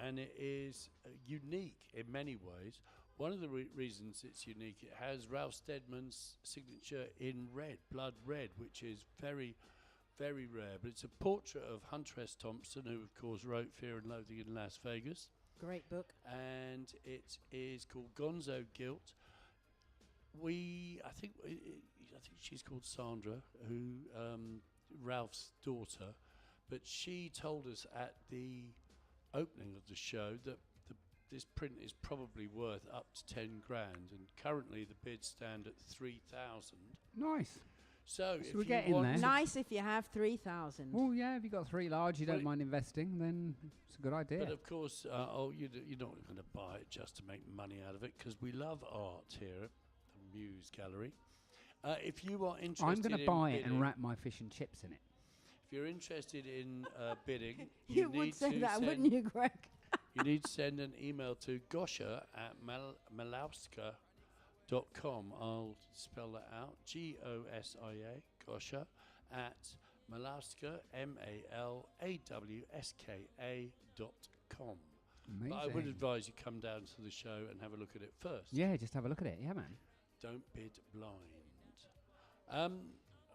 and it is unique in many ways. One of the reasons it's unique, it has Ralph Steadman's signature in red, blood red, which is very, very rare. But it's a portrait of Hunter S. Thompson, who, of course, wrote Fear and Loathing in Las Vegas. Great book. And it is called Gonzo Guilt. I think she's called Sandra, who Ralph's daughter, but she told us at the opening of the show that this print is probably worth up to 10 grand, and currently the bids stand at 3,000. Nice. So if we're you getting want there. Nice if you have 3,000. Well, yeah, if you've got 3 large, you don't mind investing, then it's a good idea. But of course, you're not going to buy it just to make money out of it, because we love art here at the Muse Gallery. If you are interested, I'm going to buy it bidding, and wrap my fish and chips in it. If you're interested in bidding, you would say that, wouldn't you, Greg? You need to send an email to Gosha at malawska.com. I'll spell that out. Gosia, Gosha, at malawska, malawska.com. Amazing. But I would advise you come down to the show and have a look at it first. Yeah, just have a look at it. Yeah, man. Don't bid blind.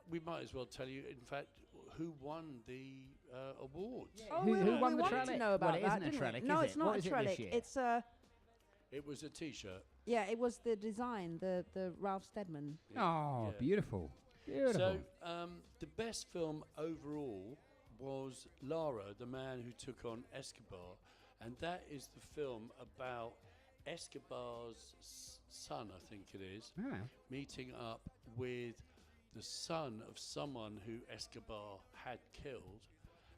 We might as well tell you, in fact, who won the awards. Yeah. Oh, Who we won the wanted trellic? to know about Well, it that, isn't a didn't we? trellic, No, is it's it? not What a is it trellic. this year? It's It was a T-shirt. yeah, it was the design, the Ralph Steadman. Oh, Yeah. beautiful. Beautiful. So the best film overall was Lara, the man who took on Escobar, and that is the film about Escobar's son, I think it is, meeting up with the son of someone who Escobar had killed,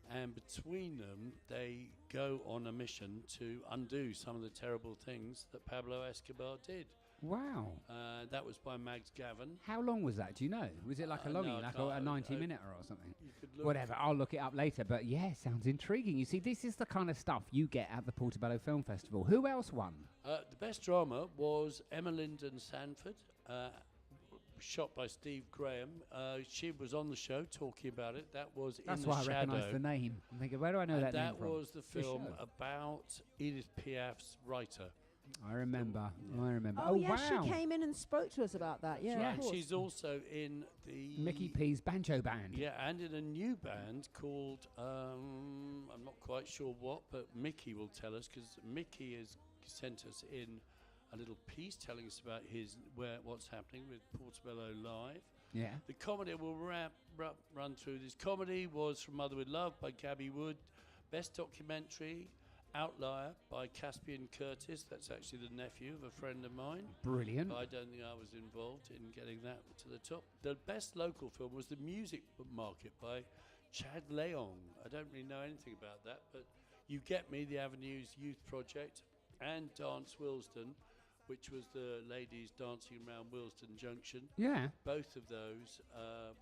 and between them they go on a mission to undo some of the terrible things that Pablo Escobar did. Wow. That was by Mags Gavin. How long was that? Do you know? Was it like a longie, no, I like can't. a 90-minute or something? You could look. Whatever, I'll look it up later. But yeah, sounds intriguing. You see, this is the kind of stuff you get at the Portobello Film Festival. Who else won? The best drama was Emma Lyndon Sanford, shot by Steve Graham. She was on the show talking about it. That was That's In the why I Shadow. recognise the name. I'm thinking, where do I know And that name that from? was the film show. about Edith Piaf's writer. I remember. Oh, yeah, wow. she came in and spoke to us about that. Yeah, Right. of course. She's also in the Mickey P's banjo band. Yeah, and in a new band called I'm not quite sure what, but Mickey will tell us, because Mickey has sent us in a little piece telling us about what's happening with Portobello Live. Yeah. The comedy will run through this. Comedy was From Mother with Love by Gabby Wood. Best documentary, Outlier by Caspian Curtis. That's actually the nephew of a friend of mine. Brilliant. I don't think I was involved in getting that to the top. The best local film was The Music Market by Chad Leong. I don't really know anything about that, but You Get Me, the Avenues Youth Project, and Dance Willesden, which was the ladies dancing around Willesden Junction. Yeah. Both of those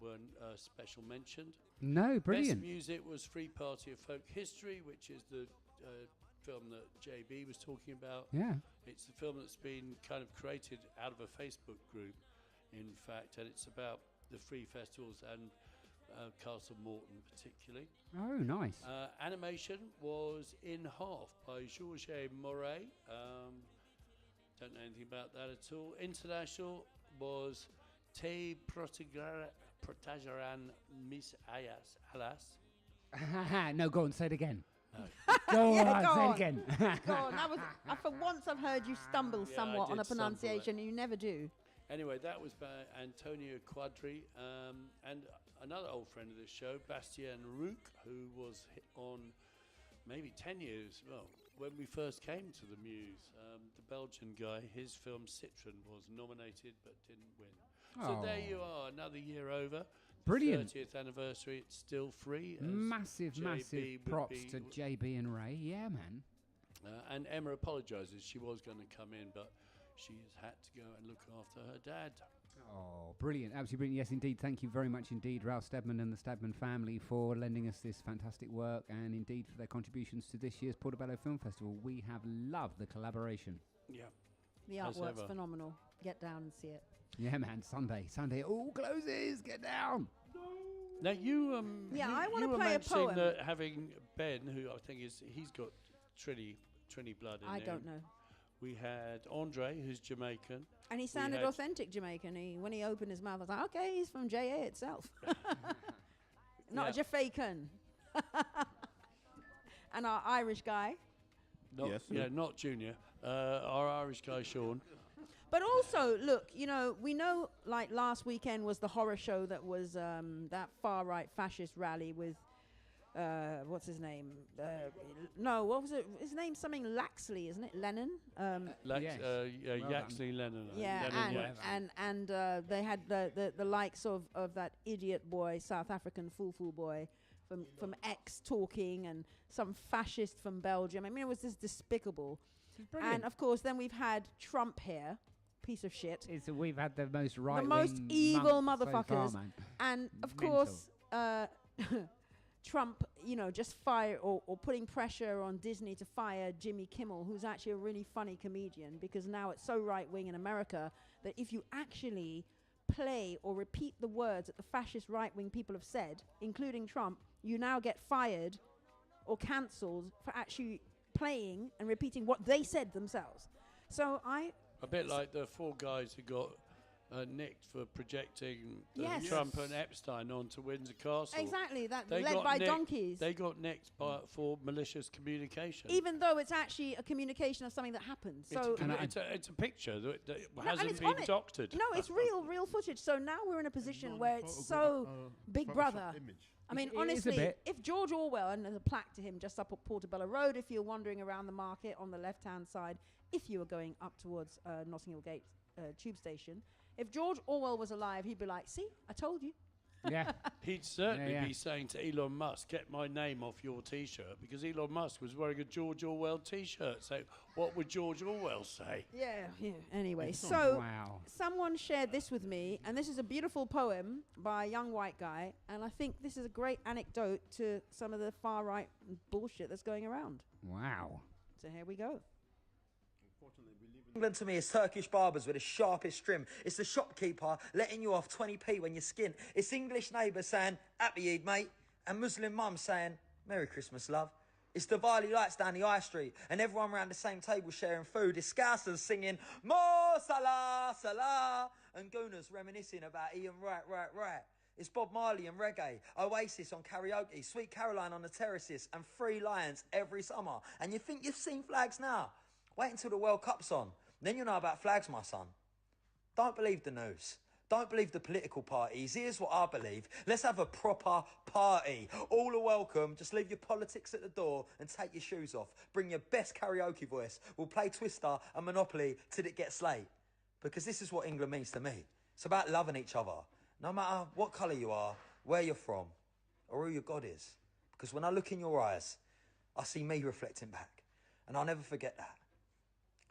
were special mentioned. No, brilliant. Best music was Free Party of Folk History, which is the film that JB was talking about. Yeah. It's the film that's been kind of created out of a Facebook group, in fact, and it's about the free festivals and Castle Morton particularly. Oh, nice. Animation was In Half by Georges Moret. Don't know anything about that at all. International was Te Protegerán Mis Alas. No, go on, say it again. No. Go Yeah, on, go say on. it again. Go on, that was. For once, I've heard you stumble somewhat I on a did stumble pronunciation. You never do. Anyway, that was by Antonio Quadri, and another old friend of this show, Bastien Rook, who was on maybe 10 years, well, when we first came to the Muse. The Belgian guy, his film Citron was nominated but didn't win. So Oh. there you are, another year over. Brilliant. 30th anniversary, it's still free. as Massive JB would props be- to JB and Ray. Yeah, man. and Emma apologises. She was going to come in, but she has had to go and look after her dad. Oh, brilliant. Absolutely brilliant. Yes, indeed. Thank you very much indeed, Ralph Steadman and the Steadman family, for lending us this fantastic work, and indeed for their contributions to this year's Portobello Film Festival. We have loved the collaboration. Yeah. The As artwork's ever. phenomenal. Get down and see it. Yeah, man. Sunday, it all closes. Get down. Now you Yeah, you- I wanna you were play a mentioning poem. that having Ben, who I think he's got Trini Trini blood in I him. don't know. We had Andre, who's Jamaican. And he sounded had- authentic Jamaican. When he opened his mouth, I was like, okay, he's from JA itself. Not a Jamaican. And our Irish guy. Not, Yes. Yeah, not Junior. Our Irish guy, Sean. But also, look, you know, we know, like, last weekend was the horror show that was that far-right fascist rally with, what's his name? No, what was it? His name's something Laxley, isn't it? Lennon? Yes. Well Yaxley Lennon. Yeah, Lennon, and they had the likes of that idiot boy, South African foo-foo boy from X talking, and some fascist from Belgium. I mean, it was just despicable. And, of course, then we've had Trump here. Piece of shit. We've had the most right, the most evil motherfuckers, so far, man. and of Mental. course, Trump, you know, just fire or putting pressure on Disney to fire Jimmy Kimmel, who's actually a really funny comedian, because now it's so right wing in America that if you actually play or repeat the words that the fascist right wing people have said, including Trump, you now get fired or cancelled for actually playing and repeating what they said themselves. So a bit like the 4 guys who got nicked for projecting Yes. Trump and Epstein onto Windsor Castle. Exactly, that They led got by nicked- donkeys. They got nicked for malicious communication. Even though it's actually a communication of something that happened. So it's a picture that and hasn't it's been on it. doctored. no, it's real footage. So now we're in a position where it's so Big Brother. I mean, It is a honestly, bit. if George Orwell, and there's a plaque to him just up at Portobello Road, if you're wandering around the market on the left-hand side, if you were going up towards Notting Hill Gate tube station, if George Orwell was alive, he'd be like, see, I told you. Yeah. He'd certainly Yeah. be saying to Elon Musk, get my name off your T-shirt, because Elon Musk was wearing a George Orwell T-shirt. So what would George Orwell say? Yeah. Anyway, so Wow. someone shared this with me, and this is a beautiful poem by a young white guy, and I think this is a great anecdote to some of the far-right bullshit that's going around. Wow. So here we go. England to me is Turkish barbers with the sharpest trim. It's the shopkeeper letting you off 20p when you skin. It's English neighbours saying, happy Eid, mate. And Muslim mum saying, Merry Christmas, love. It's the Diwali lights down the high street and everyone round the same table sharing food. It's Scousers singing, Mo Salah, Salah. And Gooners reminiscing about Ian Right. It's Bob Marley and reggae, Oasis on karaoke, Sweet Caroline on the terraces, and Three Lions every summer. And you think you've seen flags now? Wait until the World Cup's on. Then you'll know about flags, my son. Don't believe the news. Don't believe the political parties. Here's what I believe. Let's have a proper party. All are welcome. Just leave your politics at the door and take your shoes off. Bring your best karaoke voice. We'll play Twister and Monopoly till it gets late. Because this is what England means to me. It's about loving each other. No matter what colour you are, where you're from, or who your God is. Because when I look in your eyes, I see me reflecting back. And I'll never forget that.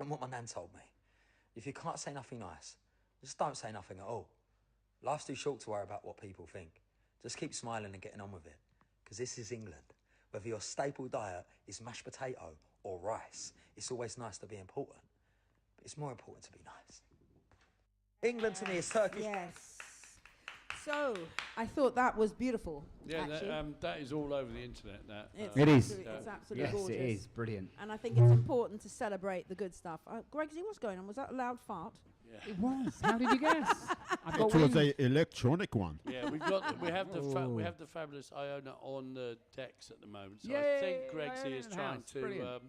And what my nan told me. If you can't say nothing nice, just don't say nothing at all. Life's too short to worry about what people think. Just keep smiling and getting on with it. Because this is England. Whether your staple diet is mashed potato or rice, it's always nice to be important. But it's more important to be nice. England to me is Turkish. Yes. So I thought that was beautiful. Yeah, actually. that is all over the internet. That It's It is. It's absolutely Yes, gorgeous. it is. Brilliant. And I think it's important to celebrate the good stuff. Gregsy, what's going on? Was that a loud fart? It was. How did you guess? I've got It was wind. a electronic one. Yeah, we have Oh. the fabulous Iona on the decks at the moment. So I Yay, think Iona Grexy is in the trying house. to Brilliant.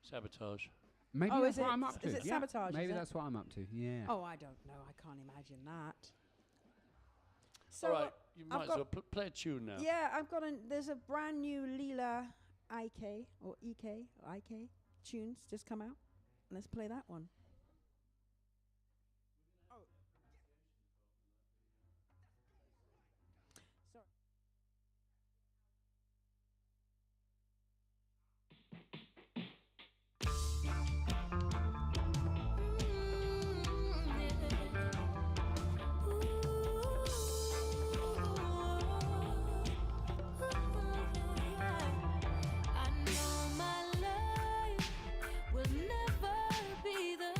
sabotage. Maybe Oh, that's is what it- I'm up to. is it Yeah, sabotage, Maybe is it? that's what I'm up to. Yeah. Oh, I don't know. I can't imagine that. So All right, you I've might as got- well play a tune now. yeah, there's a brand new Leela IK or EK or IK tunes just come out. Let's play that one. Sorry. I know my life will never be the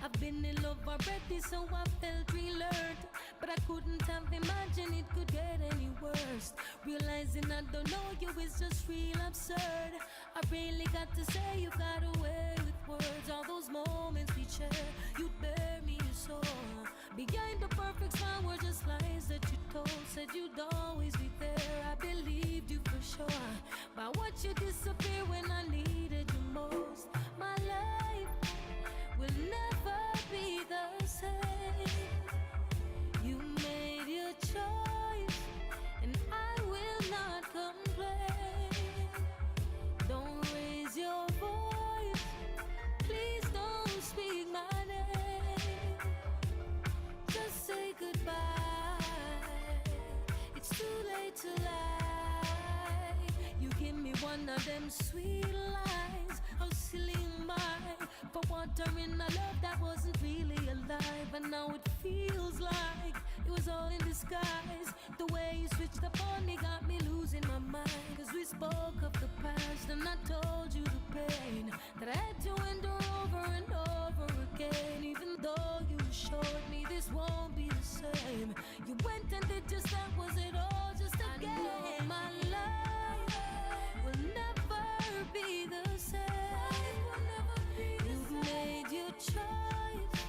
I've been in love already, so I felt relearned. But I couldn't have imagined it could get any worse. Realizing I don't know you is just real absurd. I really got to say you got away with words. All those moments we shared, you'd bear me so. Behind the perfect smile were just lies that you told. Said you'd always be there, I believed you for sure. But watch you disappear when I needed you most. My life will never be the same. You made your choice, and I will not complain. Don't raise your voice, please don't speak my name. Just say goodbye, it's too late to lie. You give me one of them sweet lies, how silly am I, for watering a love that wasn't really alive. And now it feels like it was all in disguise. The way you switched up on me got me losing my mind. Cause we spoke of the past and I told you the pain that I had to endure over and over again. Even though you assured me this won't be the same, you went and did just that, was it all just a game? I know my life will never be the same. You've made your choice,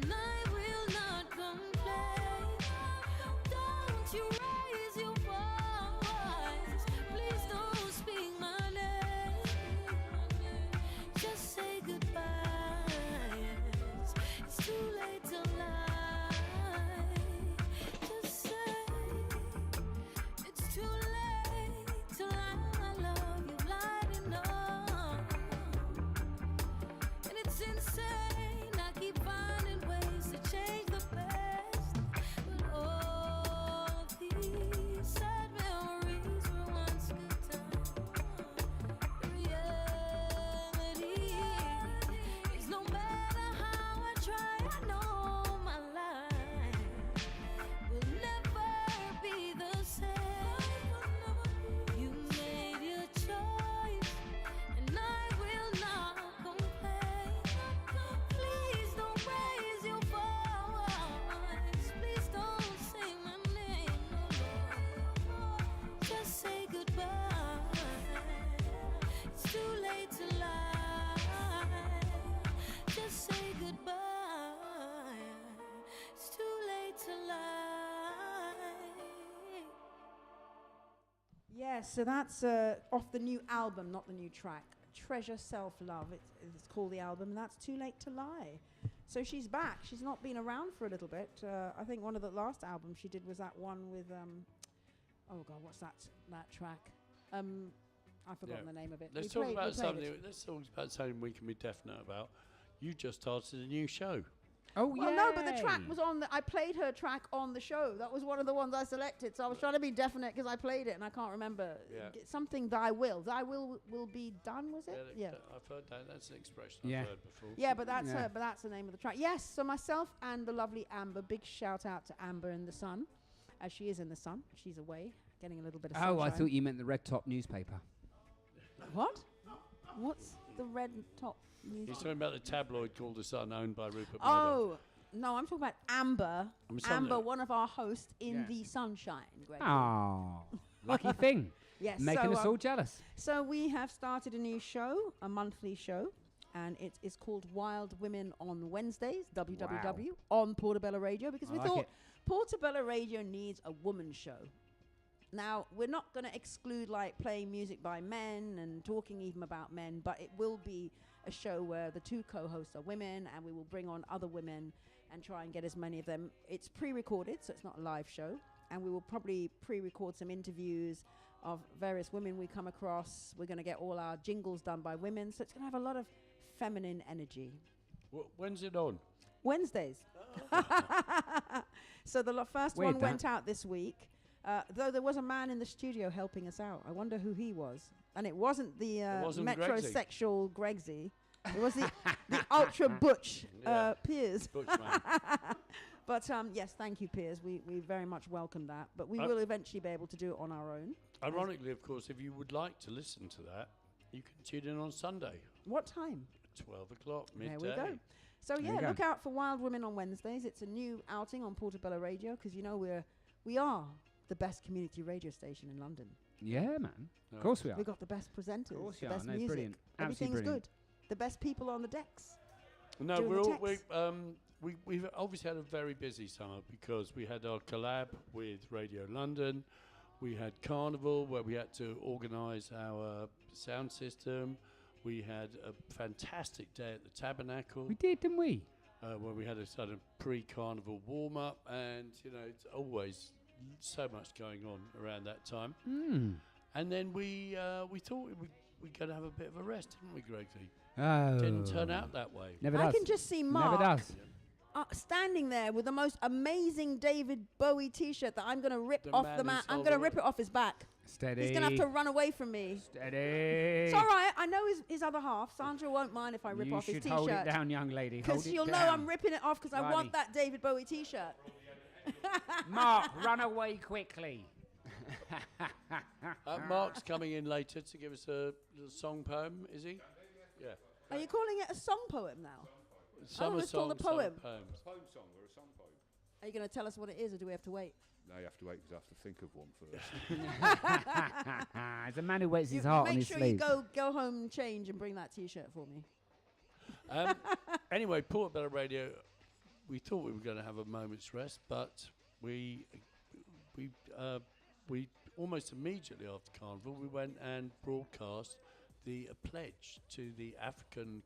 and I will not complain. Don't you raise your voice, please don't speak my name. Just say goodbye, it's too late to lie. Just say it's too late to lie. I love you, light enough. And it's insane, I keep finding ways to change the past. But all of these sad memories were once good times. The reality is no matter how I try, I know my life will never be the same. You made your choice, and I will not complain. Please don't raise your voice, please don't say my name, no. Just say goodbye, it's too late to lie. Just say goodbye, it's too late to lie. Yes, so that's off the new album, not the new track. Treasure Self-Love, it's called the album, and that's Too Late to Lie. So she's back. She's not been around for a little bit. I think one of the last albums she did was that one with, oh God, what's that track? I've forgotten the name of it. Let's We talk played- we about played something. it. Let's talk about something we can be definite about. You just started a new show. Oh, Well, no, but the track was on. I played her track on the show. That was one of the ones I selected. So I was trying to be definite because I played it and I can't remember. Yeah. Something Thy Will. Thy will be done, was it? Yeah. I've heard that. That's an expression Yeah. I've heard before. Yeah, but that's Yeah. her. But that's the name of the track. Yes. So myself and the lovely Amber. Big shout out to Amber in the sun, as she is in the sun. She's away, getting a little bit of sunshine. Oh, I thought you meant the Red Top newspaper. What? What's the red top? He's talking about the tabloid called The Sun, owned by Rupert Murdoch. Oh. No, I'm talking about Amber. I'm sorry. Amber, one of our hosts in Yeah. the sunshine. Greg. Oh, lucky thing. Yes. Making so, us all jealous. So we have started a new show, a monthly show, and it is called Wild Women on Wednesdays, WWW, on Portobello Radio, because I we like thought it. Portobello Radio needs a woman show. Now, we're not going to exclude like playing music by men and talking even about men, but it will be a show where the two co-hosts are women, and we will bring on other women and try and get as many of them. It's pre-recorded, so it's not a live show, and we will probably pre-record some interviews of various women we come across. We're going to get all our jingles done by women, so it's going to have a lot of feminine energy. When's it on? Wednesdays. So the first Weird, one went out this week, though there was a man in the studio helping us out. I wonder who he was. And it wasn't the wasn't metrosexual Gregsy. It was the ultra butch Yeah. Piers. Butch man. But yes, thank you, Piers. We very much welcome that. But we Uh, will eventually be able to do it on our own. Ironically, of course, if you would like to listen to that, you can tune in on Sunday, What time? 12 o'clock, midday. There we go. So There you yeah, go. look out for Wild Women on Wednesdays. It's a new outing on Portobello Radio because you know we are the best community radio station in London. Yeah, man. Of course we are. We've got the best presenters, course the you are. best No, music. brilliant. Absolutely Everything's brilliant. good. The best people on the decks. No, Doing we're the all, text. we've obviously had a very busy summer because we had our collab with Radio London. We had Carnival where we had to organise our sound system. We had a fantastic day at the Tabernacle We did, didn't we? where we had a sort of pre-Carnival warm-up, and you know it's always so much going on around that time. And then we thought we're going to have a bit of a rest, didn't we, Gregsy? Oh. Didn't turn out that way. Never I does. can just see Never Mark does. standing there with the most amazing David Bowie T-shirt that I'm going to rip The off man the man. who's I'm going to over rip it off his back. Steady. He's going to have to run away from me. Steady. It's all right. I know his other half. Sandra won't mind if I rip you off his should T-shirt. hold it down, young lady. Because Hold it she'll know down. I'm ripping it off because I Righty. want that David Bowie T-shirt. Mark, run away quickly. Mark's coming in later to give us a little song poem, is he? Yeah. Are you calling it a song poem now? Summer it's called a song, summer poem. poems. Poem song or a song poem? Are you going to tell us what it is, or do we have to wait? No, you have to wait because I have to think of one first. It's a man who wears his You heart on make his sure sleeve. you go home, change, and bring that T-shirt for me. Anyway, Portobello Radio, we thought we were going to have a moment's rest, but we almost immediately after Carnival, we went and broadcast a pledge to the African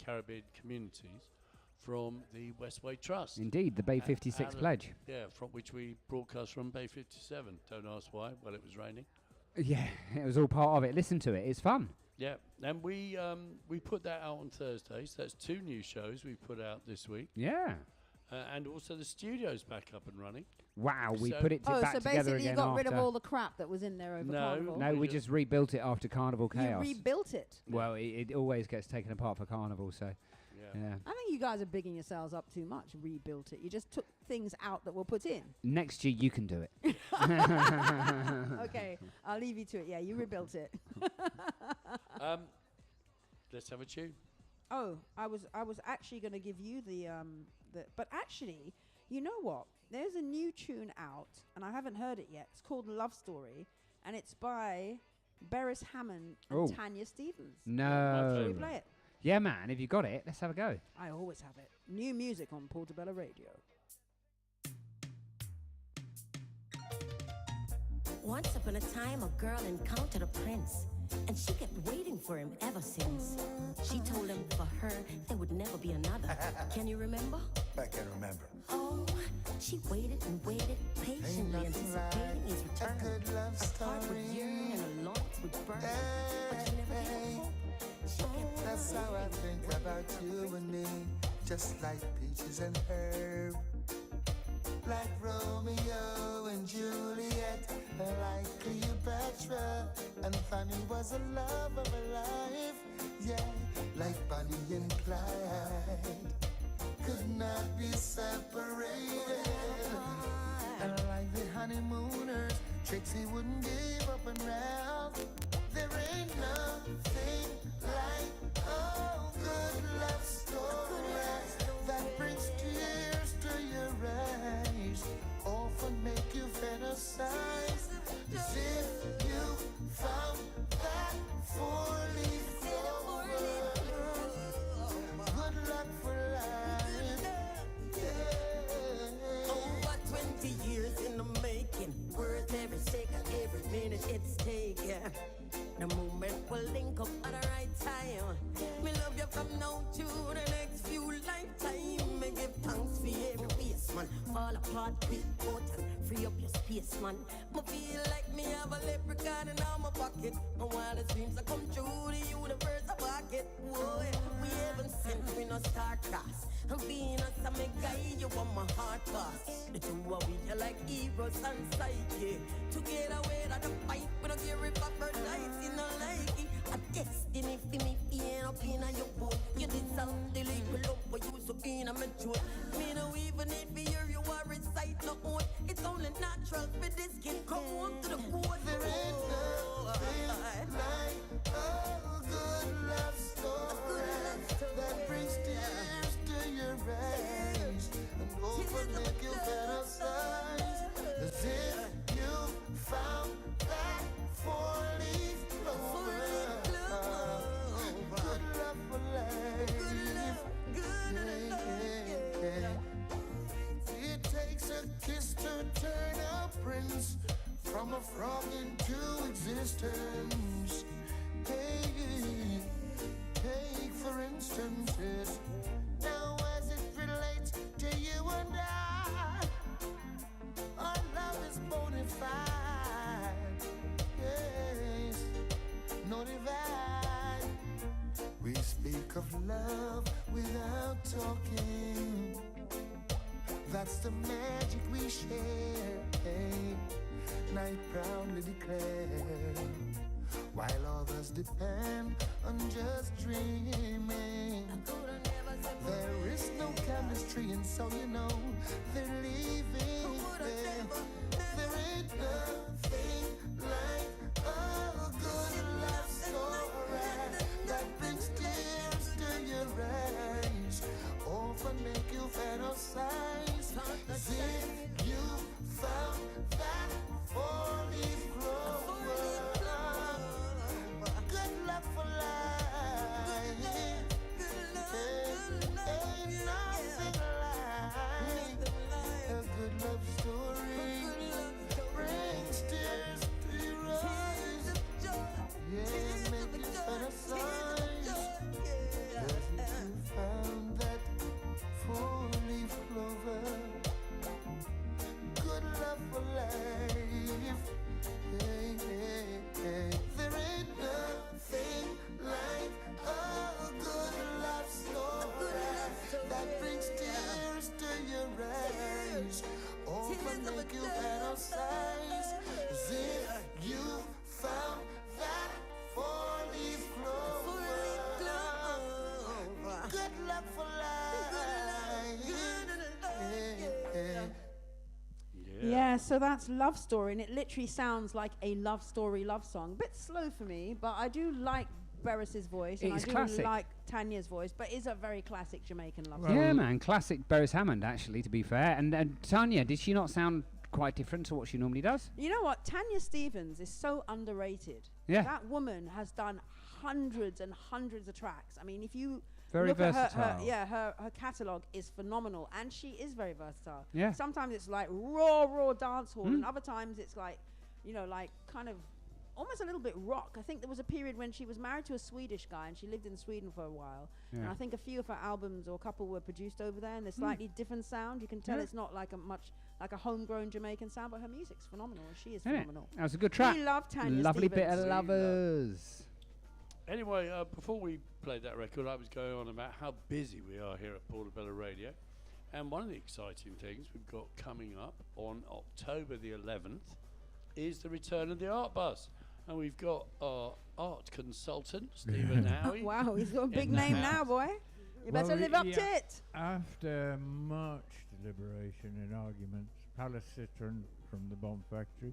Caribbean communities from the Westway Trust. Indeed, the Bay Out 56 of- pledge. Yeah, from which we broadcast from Bay 57. Don't ask why. Well, it was raining. Yeah, it was all part of it. Listen to it. It's fun. Yeah, and we put that out on Thursday. So that's 2 new shows we put out this week, Yeah. and also the studio's back up and running. Wow, we So- put it Oh, back so together basically you again got rid of after- all the crap that was in there over No, Carnival. No, we just rebuilt it after Carnival You Chaos. rebuilt it. Well, it always gets taken apart for Carnival, so Yeah. yeah. I think you guys are bigging yourselves up too much. Rebuilt it. You just took things out that were put in. Next year you can do it. Okay, I'll leave you to it. Yeah, you rebuilt it. Let's have a tune. Oh, I was actually going to give you the but actually, you know what? There's a new tune out, and I haven't heard it yet. It's called Love Story, and it's by Beres Hammond and Oh. Tanya Stevens. Shall No. we play it? Yeah, man, if you got it, let's have a go. I always have it. New music on Portobello Radio. Once upon a time, a girl encountered a prince, and she kept waiting for him ever since. She told him for her, there would never be another. Can you remember? I can remember. Oh, she waited and waited, patiently anticipating his return. Her heart would yearn and her lungs would burn, but she never gave up hope. She kept That's how I waiting. think about you and me, just like peaches and herb, like Romeo and Juliet, like Cleopatra, and Fanny was the love of her life, yeah, like Bonnie and Clyde, could not be separated, and like the honeymooners, Trixie wouldn't give up on Ralph. There ain't nothing like a good love story that brings tears to your eyes, often make you fantasize as if you found that four-leaf clover. Good luck for life, yeah. Over 20 years in the making, worth every second, every minute it's taken. The moment we'll link up at the right time. Me love you from now to the next few lifetime. Me give thanks for every piece, man. Fall apart, big out and free up your space, man. Me feel like me have a leprechaun in my pocket. And while the dreams are come true, the universe a pocket. Whoa, we haven't sent we no star cross. And Venus and me guide you on my heart pass. The two of we are like heroes and psyche. Together we're at the fight, we don't care if Aphrodite in a like it. A destiny for me, being up in your boat. You deserve the little love for you, so in a mature. Me no even need for hear you are recite no own. It's only natural for this kid. Come on to the board. There ain't nothing like a good love story that brings tears gonna turn a prince from a frog into existence. Hey, take for instance this. Now as it relates to you and I, our love is bona fide. Yes, no divide. We speak of love without talking. That's the magic we share. And I proudly declare, while others depend on just dreaming, there is no chemistry, and so you know they're leaving. There ain't nothing like a good love story that brings tears to your eyes, often make you fantasize as if you found that four-leaf clover. Good luck for life. Ain't nothing like a good love story. Brings tears to your eyes. Yeah, make you fantasize as if you found that four-leaf clover. Good love for life. Hey, hey, hey. There ain't nothing like a good love story that brings tears to your eyes, often make you fantasize as if you found that four-leaf clover. Good luck for life. Hey, hey. Yeah, so that's Love Story, and it literally sounds like a love story love song. Bit slow for me, but I do like Beres's voice, and It's I do classic. like Tanya's voice, but it's a very classic Jamaican love Yeah, song. man, classic Beres Hammond, actually, to be fair. And Tanya, did she not sound quite different to what she normally does? You know what? Tanya Stephens is so underrated. Yeah. That woman has done hundreds and hundreds of tracks. I mean, if you Very look at versatile. her catalogue is phenomenal, and she is very versatile. Yeah. Sometimes it's like raw dance hall, and other times it's like, you know, like kind of almost a little bit rock. I think there was a period when she was married to a Swedish guy, and she lived in Sweden for a while. And I think a few of her albums or a couple were produced over there, and they're slightly different sound. You can tell it's not like a homegrown Jamaican sound, but her music's phenomenal. She is phenomenal. That was a good track. We love Tanya Lovely bit Stephens. of lovers. Anyway, before we played that record, I was going on about how busy we are here at Portobello Radio. And one of the exciting things we've got coming up on October the 11th is the return of the Art Bus. And we've got our art consultant, Stephen Howie. Wow, he's got a big in the name house. now, boy. You better live up to it. After much deliberation and arguments, Palace Citron from the Bomb Factory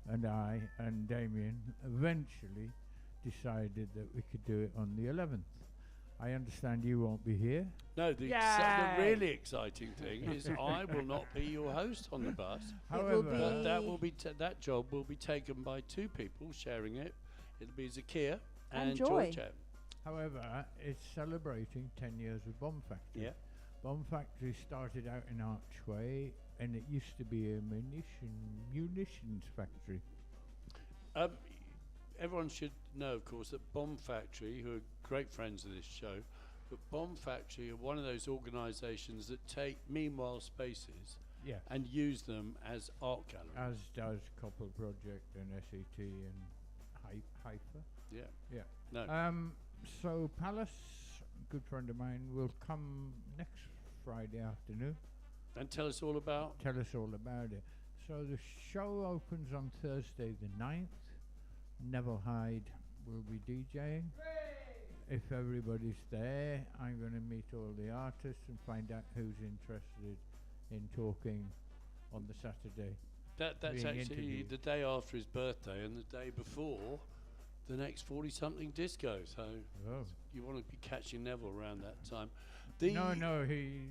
and I and Damien eventually decided that we could do it on the 11th. I understand you won't be here. No, the really exciting thing is I will not be your host on the bus. However, But that will be that job will be taken by two people sharing it. It'll be Zakia and Joy. Georgia. However, it's celebrating 10 years with Bomb Factory. Yeah. Bomb Factory started out in Archway, and it used to be a munitions factory. Everyone should know, of course, that Bomb Factory, who are great friends of this show, but Bomb Factory are one of those organisations that take meanwhile spaces Yeah. and use them as art galleries. As does Couple Project and SET and Haifa. Yeah. Yeah. No. So Palace, good friend of mine, will come next Friday afternoon. And tell us all about. Tell us all about it. So the show opens on Thursday the 9th. Neville Hyde will be DJing. If everybody's there, I'm going to meet all the artists and find out who's interested in talking on the Saturday. That's being actually interviewed. the day after his birthday and the day before the next 40-something disco. So Oh. you want to be catching Neville around that time. No, he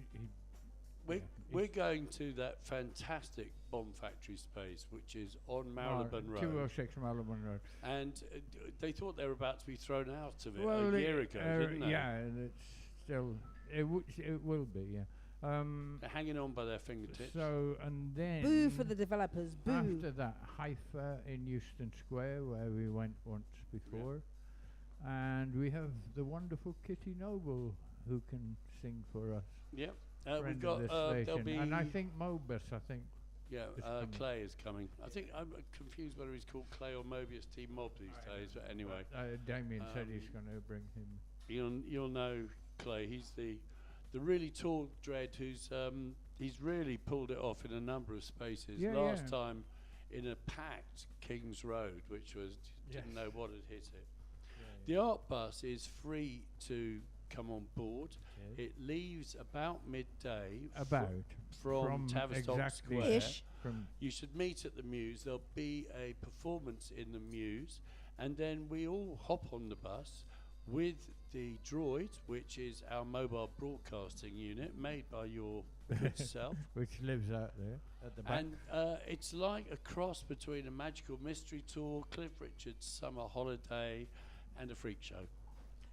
We're going to that fantastic Bomb Factory space, which is on Marylebone Road. 206 Marylebone Road. And they thought they were about to be thrown out of it Well, a year ago, didn't they? Yeah, and it's still it will be. Yeah, They're hanging on by their fingertips. So, and then... Boo for the developers, boo. After that, Haifa in Euston Square, where we went once before. And we have the wonderful Kitty Noble, who can sing for us. Yep. Friend We've of got, this there'll station. be... And I think Mobus, Yeah, is coming. Clay is coming. I think I'm confused whether he's called Clay or Mobius T. Mob these days, but anyway. Damien said he's going to bring him. You'll know Clay. He's the really tall dread who's he's really pulled it off in a number of spaces. Last time in a packed King's Road, which was didn't know what had hit it. The art bus is free to come on board. It leaves about midday from Tavistock exactly Square. Ish. You should meet at the Muse. There'll be a performance in the Muse, and then we all hop on the bus with the Droid, which is our mobile broadcasting unit made by your good self, which lives out there at the back. and it's like a cross between a magical mystery tour, Cliff Richard's summer holiday, and a freak show.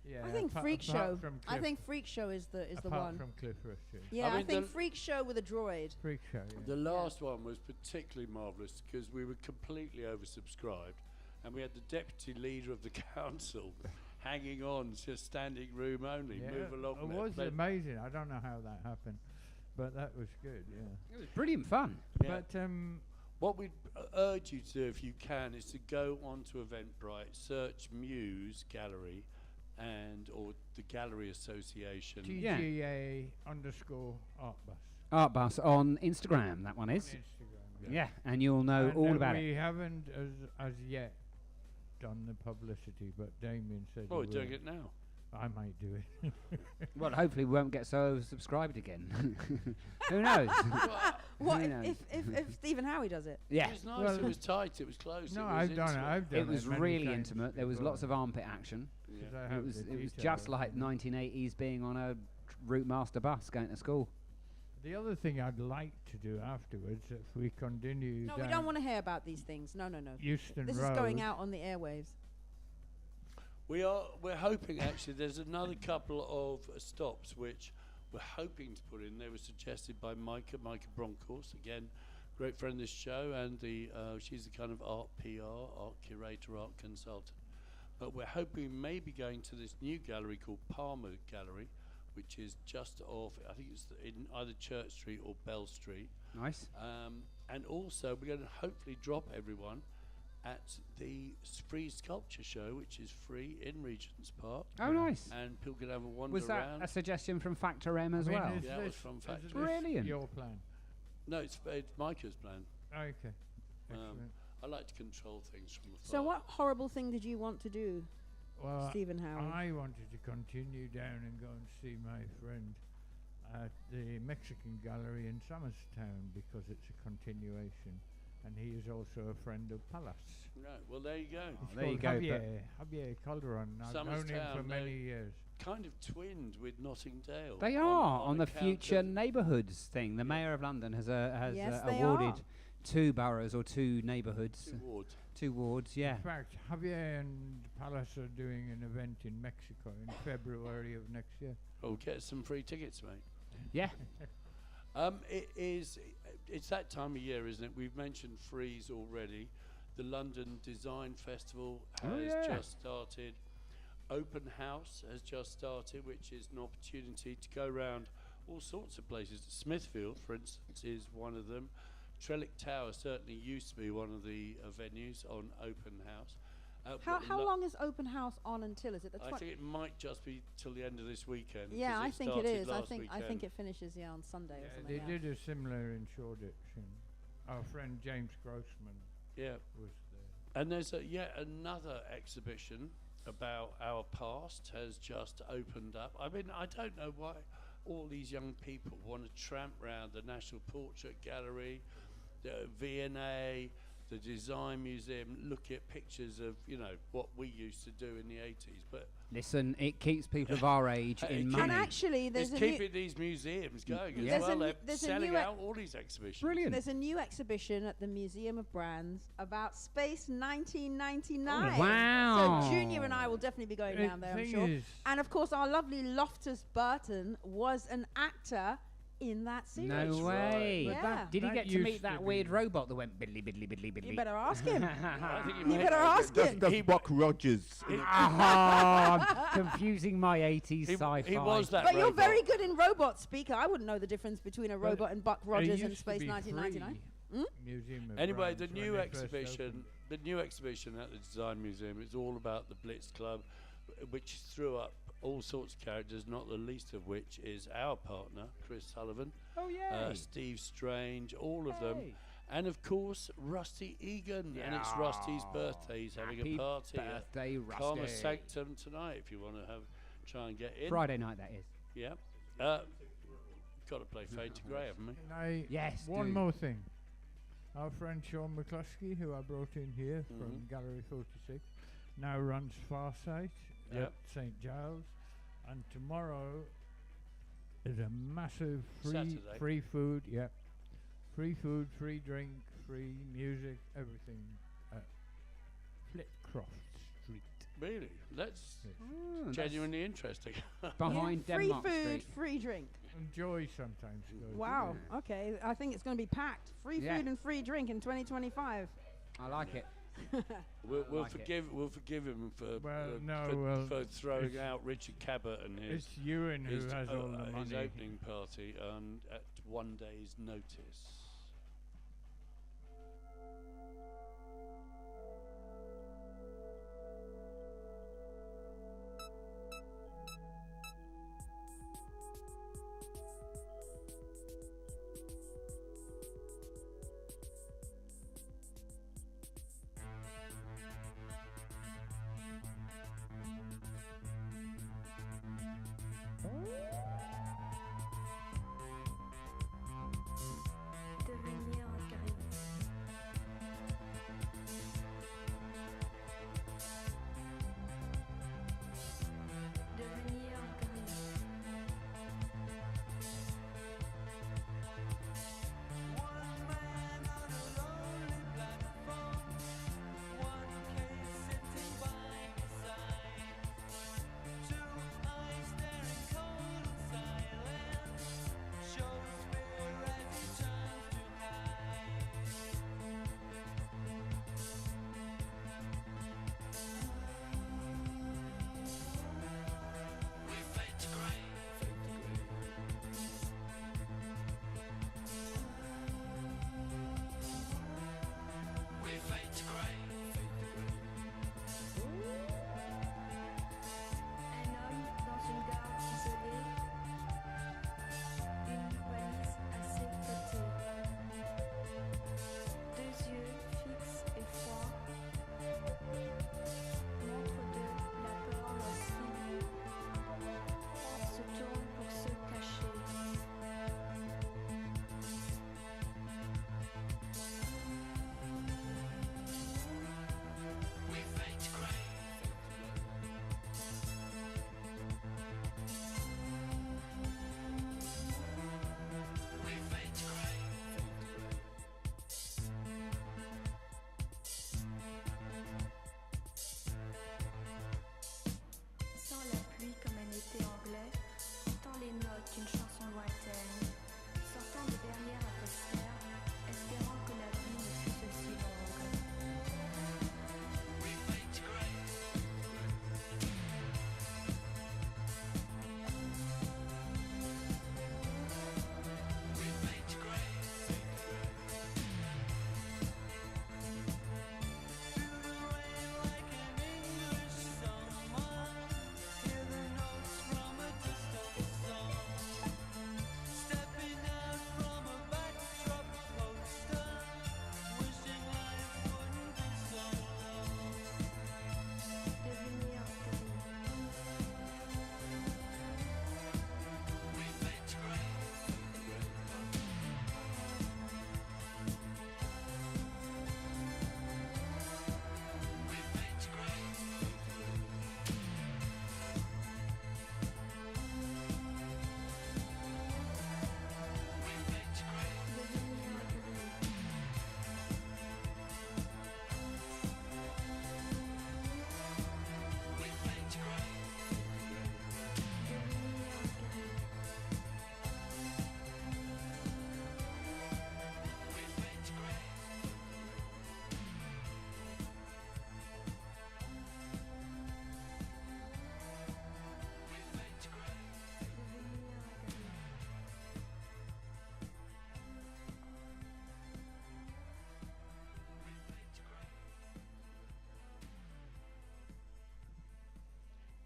Yeah, I think Freak Show. from I think Freak Show is the apart one. from Cliff Richard. Yeah, I I, mean think the Freak Show with a droid. Freak Show. Yeah. The last one was particularly marvellous because we were completely oversubscribed, and we had the deputy leader of the council hanging on, just standing room only. Move along. It was amazing. I don't know how that happened, but that was good. Yeah. It was brilliant fun. Yeah. But what we'd urge you to do, if you can, is to go onto Eventbrite, search Muse Gallery, or the Gallery Association. TGA _ art bus. Art Bus on Instagram, that one is. On Instagram. Yeah, and you'll know all about we it. haven't as yet done the publicity, but Damien said. Oh, we're he doing will. it now. I might do it. Well, hopefully we won't get so subscribed again. Who knows? What Who if, knows? if Stephen Howie does it? Yeah. It was nice. Well, It was tight. It was close. No, it was I've done it. intimate. I've done It was many really times intimate. There was before. lots of armpit action. 'Cause Yeah. I have It was the just details like and- 1980s being on a route master bus going to school. The other thing I'd like to do afterwards, if we continue. No, we don't want to hear about these things. No. Euston This Road. is going out on the airwaves. We're hoping actually. There's another couple of stops which we're hoping to put in. They were suggested by Micah Bronkhorst, again, great friend of this show, and she's the kind of art PR, art curator, art consultant. But we're hoping maybe going to this new gallery called Palmer Gallery, which is just off, I think it's in either Church Street or Bell Street. Nice. And also we're going to hopefully drop everyone at the free sculpture show, which is free in Regent's Park. Oh, nice. And people can have a wander Was that around. a suggestion from Factor M as well? is Yeah, it was this- from is Factory. this Brilliant. Your plan. No, it's Micah's plan. Okay. Excellent. I like to control things from afar. So what horrible thing did you want to do, Well, Stephen Howie? I wanted to continue down and go and see my friend at the Mexican Gallery in Somerstown because it's a continuation, and he is also a friend of Palace. Right, well, there you go. It's there you called go, but- Javier Calderon. I've known him for Somerstown, many years. Kind of twinned with Nottingdale. They are on the account future of- neighbourhoods thing. The Mayor of London has Yes, they awarded are. 2 boroughs or 2 neighbourhoods, Two wards. 2 wards. Yeah. In fact, Javier and Palace are doing an event in Mexico in February of next year. Oh, get some free tickets, mate. Yeah. It's that time of year, isn't it? We've mentioned Freeze already. The London Design Festival has just started. Open House has just started, which is an opportunity to go around all sorts of places. Smithfield, for instance, is one of them. Trellick Tower certainly used to be one of the venues on Open House. How long is Open House on until? Is it the I think it might just be till the end of this weekend. Yeah, 'cause I think it started is. I last think weekend. it finishes on Sunday or Yeah, something. they did a similar in Shoreditch, and our friend James Grossman Yeah. was there. And there's yet another exhibition about our past has just opened up. I mean, I don't know why all these young people want to tramp round the National Portrait Gallery, the V&A, the Design Museum, look at pictures of, what we used to do in the 80s. But Listen, it keeps people of our age It in keeps- money. And actually, there's it's a new, keeping these museums going as Yeah. well. There's They're a selling new out all these exhibitions. Brilliant. there's a new exhibition at the Museum of Brands about Space 1999. Wow. So Junior and I will definitely be going down there, I'm thing sure. is, And of course, our lovely Loftus Burton was an actor in that series. No way. But Yeah. Did he that get to used meet to that be- weird robot that went biddly, biddly, biddly, biddly? You better ask him. I think You better ask him. That's Buck Rogers. I'm confusing my 80s sci-fi. He was that But you're robot. very good in robot speaker. I wouldn't know the difference between a robot and Buck It Rogers in used to Space be 1999. free, Museum of Anyway, Brands, the when new they first exhibition, opened. the new exhibition at the Design Museum is all about the Blitz Club, which threw up all sorts of characters, not the least of which is our partner, Chris Sullivan, Oh, yeah. Steve Strange, all of them. Hey. And of course, Rusty Egan, and it's Rusty's birthday. He's having Happy a party birthday, at Karma Rusty. Sanctum tonight. If you want to try and get in, Friday night, that is. yeah. Got to play Fade to Grey, haven't we? Can I Yes, one do. more thing. Our friend Sean McCluskey, who I brought in here Mm-hmm. from Gallery 46, now runs Farsight Yep. at St Giles, and tomorrow is a massive Saturday. free food. Yep, free food, free drink, free music, everything at Flitcroft Street. Really? That's That's genuinely interesting. behind Free Denmark food, Street. free drink. And Joy sometimes goes. Wow. Okay. I think it's going to be packed. Free Yeah. food and free drink in 2025. I like it. We'll like it. forgive him for Well, for throwing it's- out Richard Cabot and his It's Ewan who his, has all the his money. opening party at one day's notice.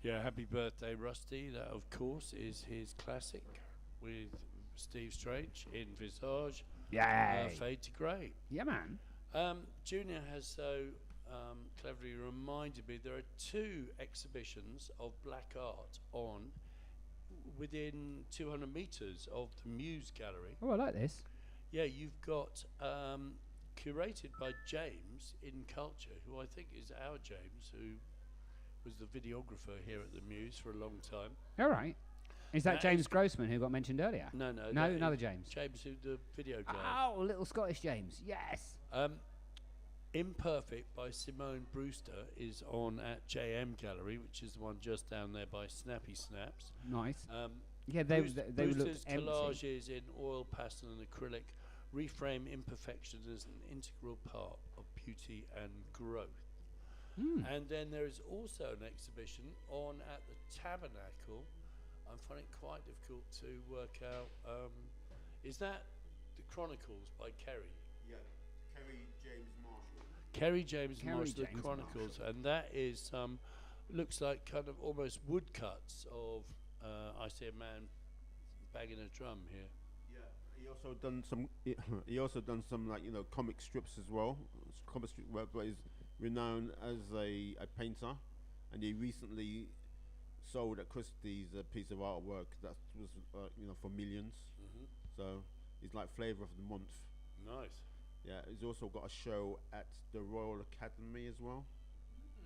Yeah, Happy Birthday, Rusty. That, of course, is his classic with Steve Strange in Visage. Yay. Fade to Grey. Yeah, man. Junior has so cleverly reminded me there are 2 exhibitions of black art on within 200 metres of the Muse Gallery. Oh, I like this. Yeah, you've got curated by James in Culture, who I think is our James, who was the videographer here at the Muse for a long time. All right. Is that That James is- Grossman who got mentioned earlier? No, No, that another is James. James, who the video guy. Oh, little Scottish James. Yes. Imperfect by Simone Brewster is on at JM Gallery, which is the one just down there by Snappy Snaps. Nice. Yeah, they looked Brewster's empty. collages in oil, pastel and acrylic reframe imperfection as an integral part of beauty and growth. And then there is also an exhibition on at the Tabernacle. I'm finding it quite difficult to work out. Is that the Chronicles by Kerry? Yeah, Kerry James Marshall. Kerry James Kerry Marshall, the James Chronicles, and that is looks like kind of almost woodcuts of I see a man banging a drum here. Yeah, he also done some. He also done some comic strips as well. Comic strip work, but he's renowned as a painter, and he recently sold at Christie's a piece of artwork that was for millions. So he's like flavour of the month. Nice. Yeah, he's also got a show at the Royal Academy as well.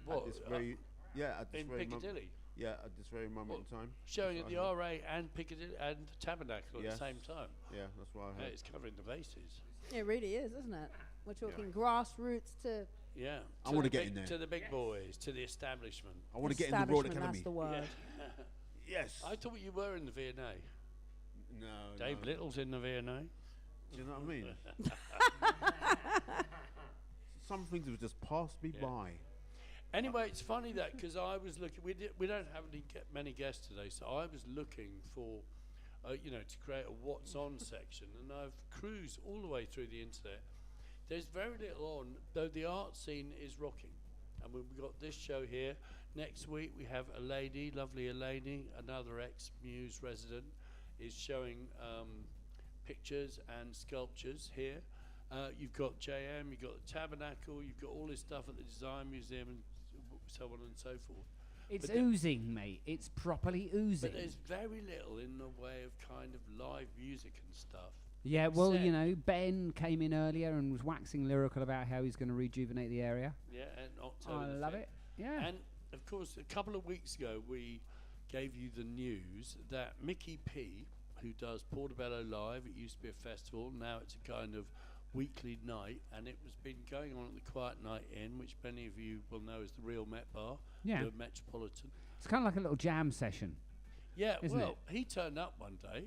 What? At this very at this in very Piccadilly? yeah, at this very moment in time. Showing That's at what the I heard. RA and Piccadilly and the Tabernacle at Yes. the same time. Yeah, that's what I Yeah, heard. it's covering the bases. It really is, isn't it? We're talking grassroots to Yeah. I to wanna the get big- in there. To the big boys, to the establishment. I want to get in the Royal establishment, Academy. that's the word. Yes. I thought you were in the V&A. No. Dave no. Little's in the V&A. Do you know what I mean? Some things have just passed me by. Anyway, it's funny that because I was looking, we don't have many guests today, so I was looking for, to create a what's on section, and I've cruised all the way through the internet. There's very little on, though the art scene is rocking, and we've got this show here. Next week we have a lady, lovely Elaine, another ex-Muse resident, is showing pictures and sculptures here. You've got JM, you've got the Tabernacle, you've got all this stuff at the Design Museum and so on and so forth. It's But the- oozing, mate. It's properly oozing. But there's very little in the way of kind of live music and stuff. Yeah, well, Except- Ben came in earlier and was waxing lyrical about how he's going to rejuvenate the area. Yeah, and October. I the love 5th. it. Yeah. And of course, a couple of weeks ago, we gave you the news that Mickey P, who does Portobello Live, it used to be a festival, now it's a kind of weekly night, and it was been going on at the Quiet Night Inn, which many of you will know as the real Met Bar, Yeah. the Metropolitan. It's kind of like a little jam session. Yeah, Isn't well, he turned up one day,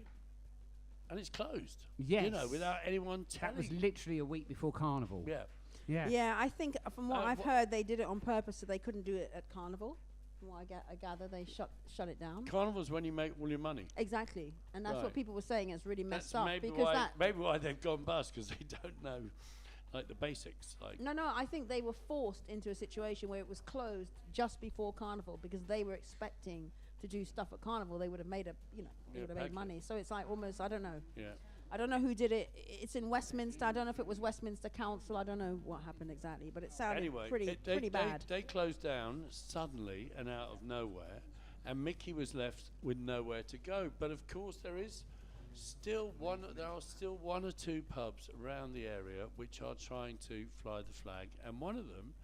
and it's closed. Yes. You know, without anyone That telling. was literally a week before Carnival. Yeah. Yeah. Yeah, I think from what I've wha- heard, they did it on purpose so they couldn't do it at Carnival. From what I gather, they shut it down. Carnival's when you make all your money. Exactly, and that's Right. what people were saying. It's really messed That's up maybe because why, maybe why they've gone bust, because they don't know, like, the basics. Like, No, I think they were forced into a situation where it was closed just before Carnival because they were expecting to do stuff at Carnival. They would have made they Yeah, would have made okay. money. So it's like almost, I don't know. yeah. I don't know who did it. It's in Westminster. I don't know if it was Westminster Council. I don't know what happened exactly, but it sounded Anyway, pretty bad. They closed down suddenly and out of nowhere, and Mickey was left with nowhere to go. But of course, there are still one or two pubs around the area which are trying to fly the flag, and one of them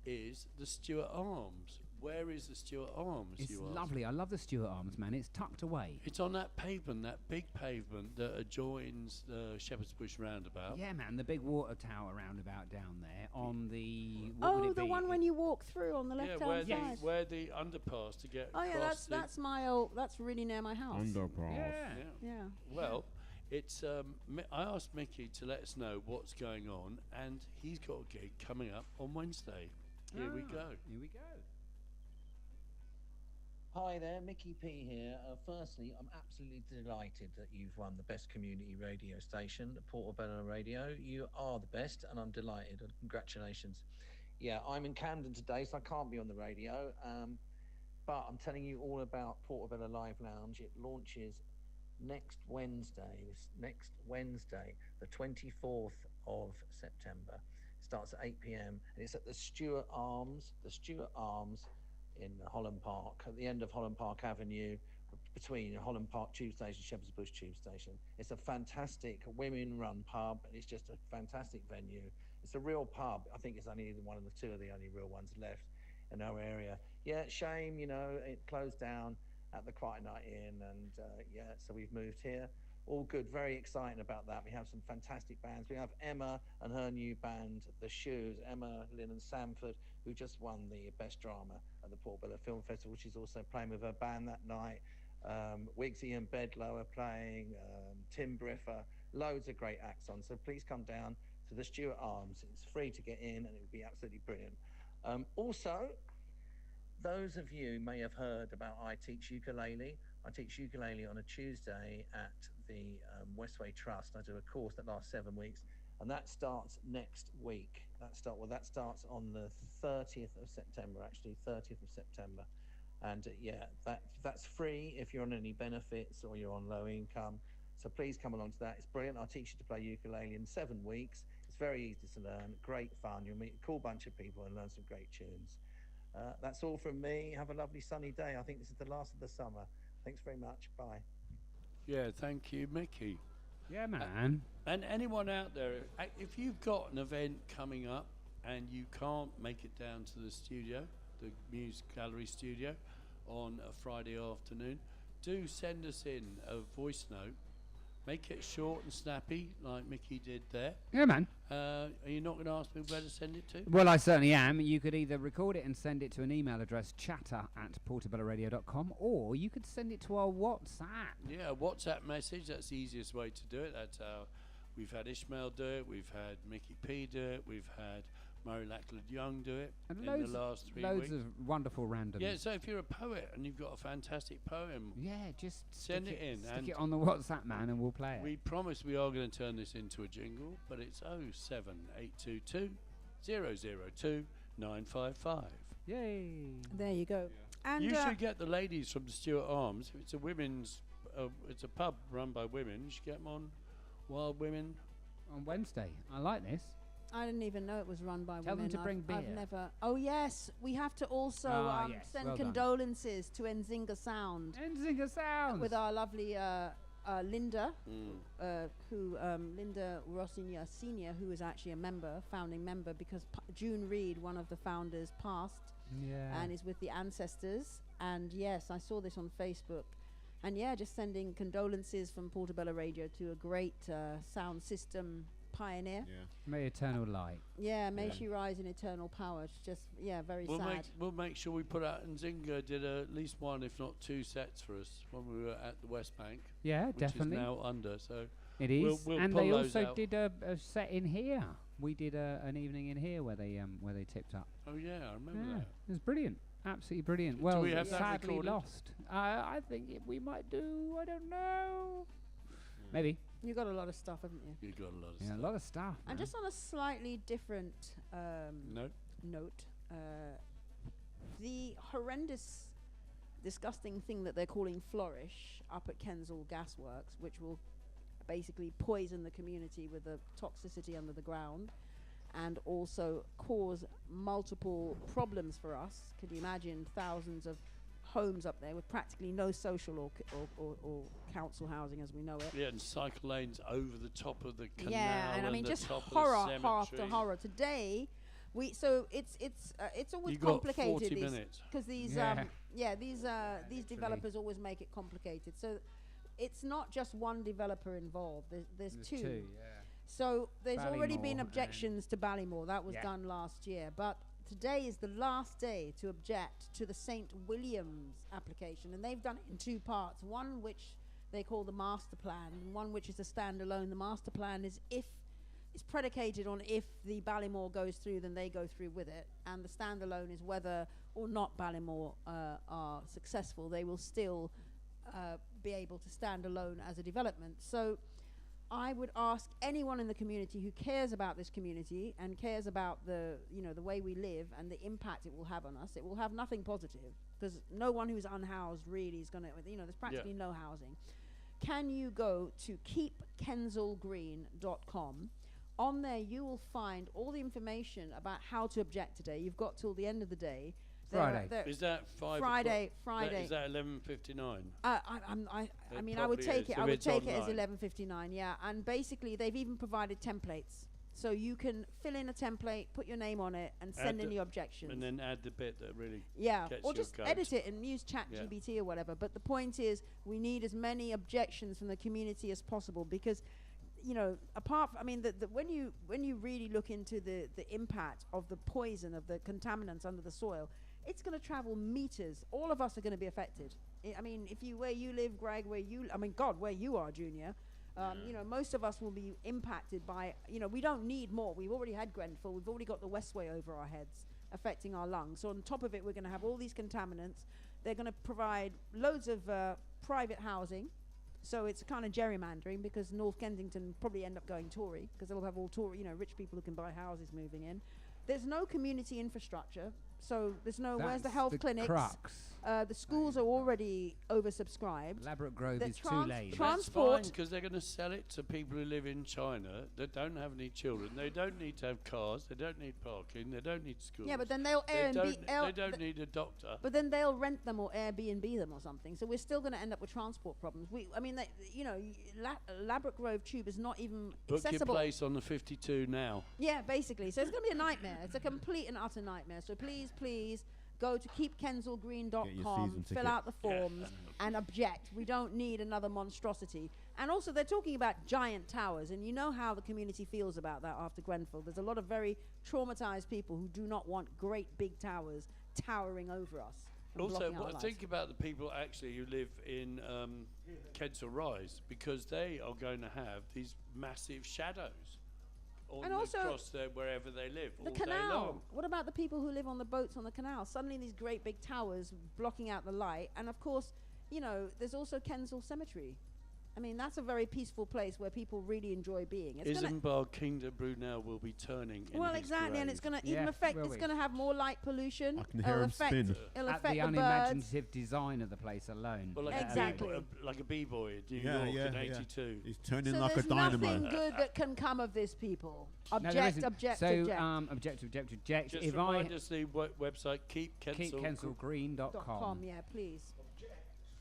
is the Stuart Arms. Where is the Stuart Arms? It's you ask? lovely. I love the Stuart Arms, man. It's tucked away. It's on that pavement, that big pavement that adjoins the Shepherd's Bush roundabout. Yeah, man. The big water tower roundabout down there on the. What would Oh, it the be? one when you walk through on the Yeah, left-hand side. where the underpass to get Oh yeah, across that's my old. That's really near my house. Underpass. Yeah. Yeah. Well, it's I asked Mickey to let us know what's going on, and he's got a gig coming up on Wednesday. Here we go. Here we go. Hi there, Mickey P here. Firstly, I'm absolutely delighted that you've won the best community radio station, Portobello Radio. You are the best, and I'm delighted. And congratulations. Yeah, I'm in Camden today, so I can't be on the radio. But I'm telling you all about Portobello Live Lounge. It launches next Wednesday, the 24th of September. It starts at 8 p.m. and it's at the Stuart Arms in Holland Park, at the end of Holland Park Avenue, between Holland Park Tube Station, Shepherd's Bush Tube Station. It's a fantastic women-run pub, and it's just a fantastic venue. It's a real pub. I think it's only one of the two of the only real ones left in our area. Yeah, shame, you know, it closed down at the Quiet Night Inn, and yeah, so we've moved here. All good, very exciting about that. We have some fantastic bands. We have Emma and her new band, The Shoes, Emma Lynn and Sanford, who just won the Best Drama at the Portobello Film Festival. She's also playing with her band that night. Wigsy and Bedlow are playing, Tim Briffer, loads of great acts on. So please come down to the Stuart Arms. It's free to get in, and it would be absolutely brilliant. Also, those of you may have heard about I Teach Ukulele. I teach ukulele on a Tuesday at the Westway Trust. I do a course that lasts 7 weeks, and that starts next week. That starts on the 30th of September, actually, 30th of September. And yeah, that's free if you're on any benefits or you're on low income. So please come along to that. It's brilliant. I'll teach you to play ukulele in 7 weeks. It's very easy to learn, great fun. You'll meet a cool bunch of people and learn some great tunes. That's all from me. Have a lovely sunny day. I think this is the last of the summer. Thanks very much. Bye. Yeah, thank you, Mickey. Yeah, man. And anyone out there, if you've got an event coming up and you can't make it down to the studio, the Muse Gallery studio, on a Friday afternoon, do send us in a voice note. Make it short and snappy, like Mickey did there. Yeah, man. Are you not going to ask me where to send it to? Well, I certainly am. You could either record it and send it to an email address, chatter@portobelloradio.com, or you could send it to our WhatsApp. Yeah, WhatsApp message. That's the easiest way to do it. That's how we've had Ishmael do it. We've had Mickey P do it. We've had Murray Lackland Young do it And in loads, the last 3 loads weeks. of wonderful randoms. Yeah, so if you're a poet and you've got a fantastic poem, yeah, just send stick it in. Stick and it on the WhatsApp, man, and we'll play it. we promise we are going to turn this into a jingle, but it's 07822 002 955. Yay! There you go. And You should get the ladies from the Stuart Arms. It's a women's, it's a pub run by women. You should get them on Wild Women. On Wednesday. I like this. I didn't even know it was run by Tell them women. to bring I've beer. never. Oh yes, we have to also Yes, send well done. condolences to Nzinga Sound Nzinga Sounds. with our lovely Linda, who Linda Rossignol Senior, who is actually a member, founding member, because June Reed, one of the founders, passed and is with the ancestors. And yes, I saw this on Facebook. And yeah, just sending condolences from Portobello Radio to a great sound system pioneer. Yeah. May eternal light. Yeah, may she rise in eternal power. It's just, very sad. We'll make sure we put out. And Zinga did at least one, if not two sets for us when we were at the West Bank. Yeah, which definitely. is now under. So It is. We'll and pull they those also out. did a set in here. We did an evening in here where they tipped up. Oh yeah, I remember Yeah, that. it was brilliant. Absolutely brilliant. Do Well, we have that sadly recorded? lost. I think we might do. I don't know. Maybe. You got a lot of stuff, haven't you? You got a lot of Yeah, stuff. a lot of stuff. And just on a slightly different note, the horrendous, disgusting thing that they're calling Flourish up at Kensal Gasworks, which will basically poison the community with the toxicity under the ground and also cause multiple problems for us. Could you imagine thousands of homes up there with practically no social or council housing as we know it? Yeah, and cycle lanes over the top of the canal. Yeah, and I mean the just top horror of the after cemetery. horror. Today, it's always You got complicated 40 minutes. because these Yeah. these developers always make it complicated. So it's not just one developer involved. There's two. Yeah. So there's already been Ballymore objections to Ballymore. That was Yeah. done last year, but today is the last day to object to the St. William's application, and they've done it in two parts. One which they call the master plan, and one which is a standalone. The master plan is it's predicated on if the Ballymore goes through, then they go through with it, and the standalone is whether or not Ballymore are successful. They will still be able to stand alone as a development. So I would ask anyone in the community who cares about this community and cares about the way we live and the impact it will have on us. It will have nothing positive, because no one who's unhoused really is going to, there's practically no housing. Can you go to keepkensallgreen.com? On there you will find all the information about how to object today. You've got till the end of the day. Friday. Is that 5 Friday. Is that 11:59? I mean, I would take it. I would take it as 11:59. Yeah, and basically they've even provided templates, so you can fill in a template, put your name on it, and send in your objections. And then add the bit that really or your just goat. edit it and use ChatGPT or whatever. But the point is, we need as many objections from the community as possible, because when you really look into the impact of the poison, of the contaminants under the soil, it's going to travel meters. All of us are going to be affected. Where you live, Greg, where you are, Junior, most of us will be impacted by, we don't need more. We've already had Grenfell. We've already got the Westway over our heads, affecting our lungs. So on top of it, we're going to have all these contaminants. They're going to provide loads of private housing. So it's kind of gerrymandering, because North Kensington probably end up going Tory, because they'll have all Tory, rich people who can buy houses moving in. There's no community infrastructure, so there's no. Where's the health clinics? Crux. The schools are already oversubscribed. Elaborate Grove is too late. That's fine, because they're going to sell it to people who live in China that don't have any children. They don't need to have cars. They don't need parking. They don't need schools. Yeah, but then they'll they don't need a doctor. But then they'll rent them or Airbnb them or something. So we're still going to end up with transport problems. Elaborate Grove Tube is not even accessible. Book your place on the 52 now. Yeah, basically. So it's going to be a nightmare. It's a complete and utter nightmare. So please go to keepkensallgreen.com, fill out the forms, and object. We don't need another monstrosity. And also, they're talking about giant towers, and you know how the community feels about that after Grenfell. There's a lot of very traumatized people who do not want great big towers towering over us. Also, think about the people actually who live in Kensal Rise, because they are going to have these massive shadows across wherever they live. The canal. What about the people who live on the boats on the canal? Suddenly these great big towers blocking out the light. And of course, there's also Kensal Cemetery. That's a very peaceful place where people really enjoy being. Isambard Kingdom Brunel will be turning. Well, exactly, and it's going to even affect. It's going to have more light pollution. I can hear him spin. It'll At affect the unimaginative design of the place alone. Well, like a b-boy in New York in '82. He's turning so like a there's dynamo. nothing good that can come of this, people. Object. Just Just remind us the website keepkensallgreen.com. Yeah, please.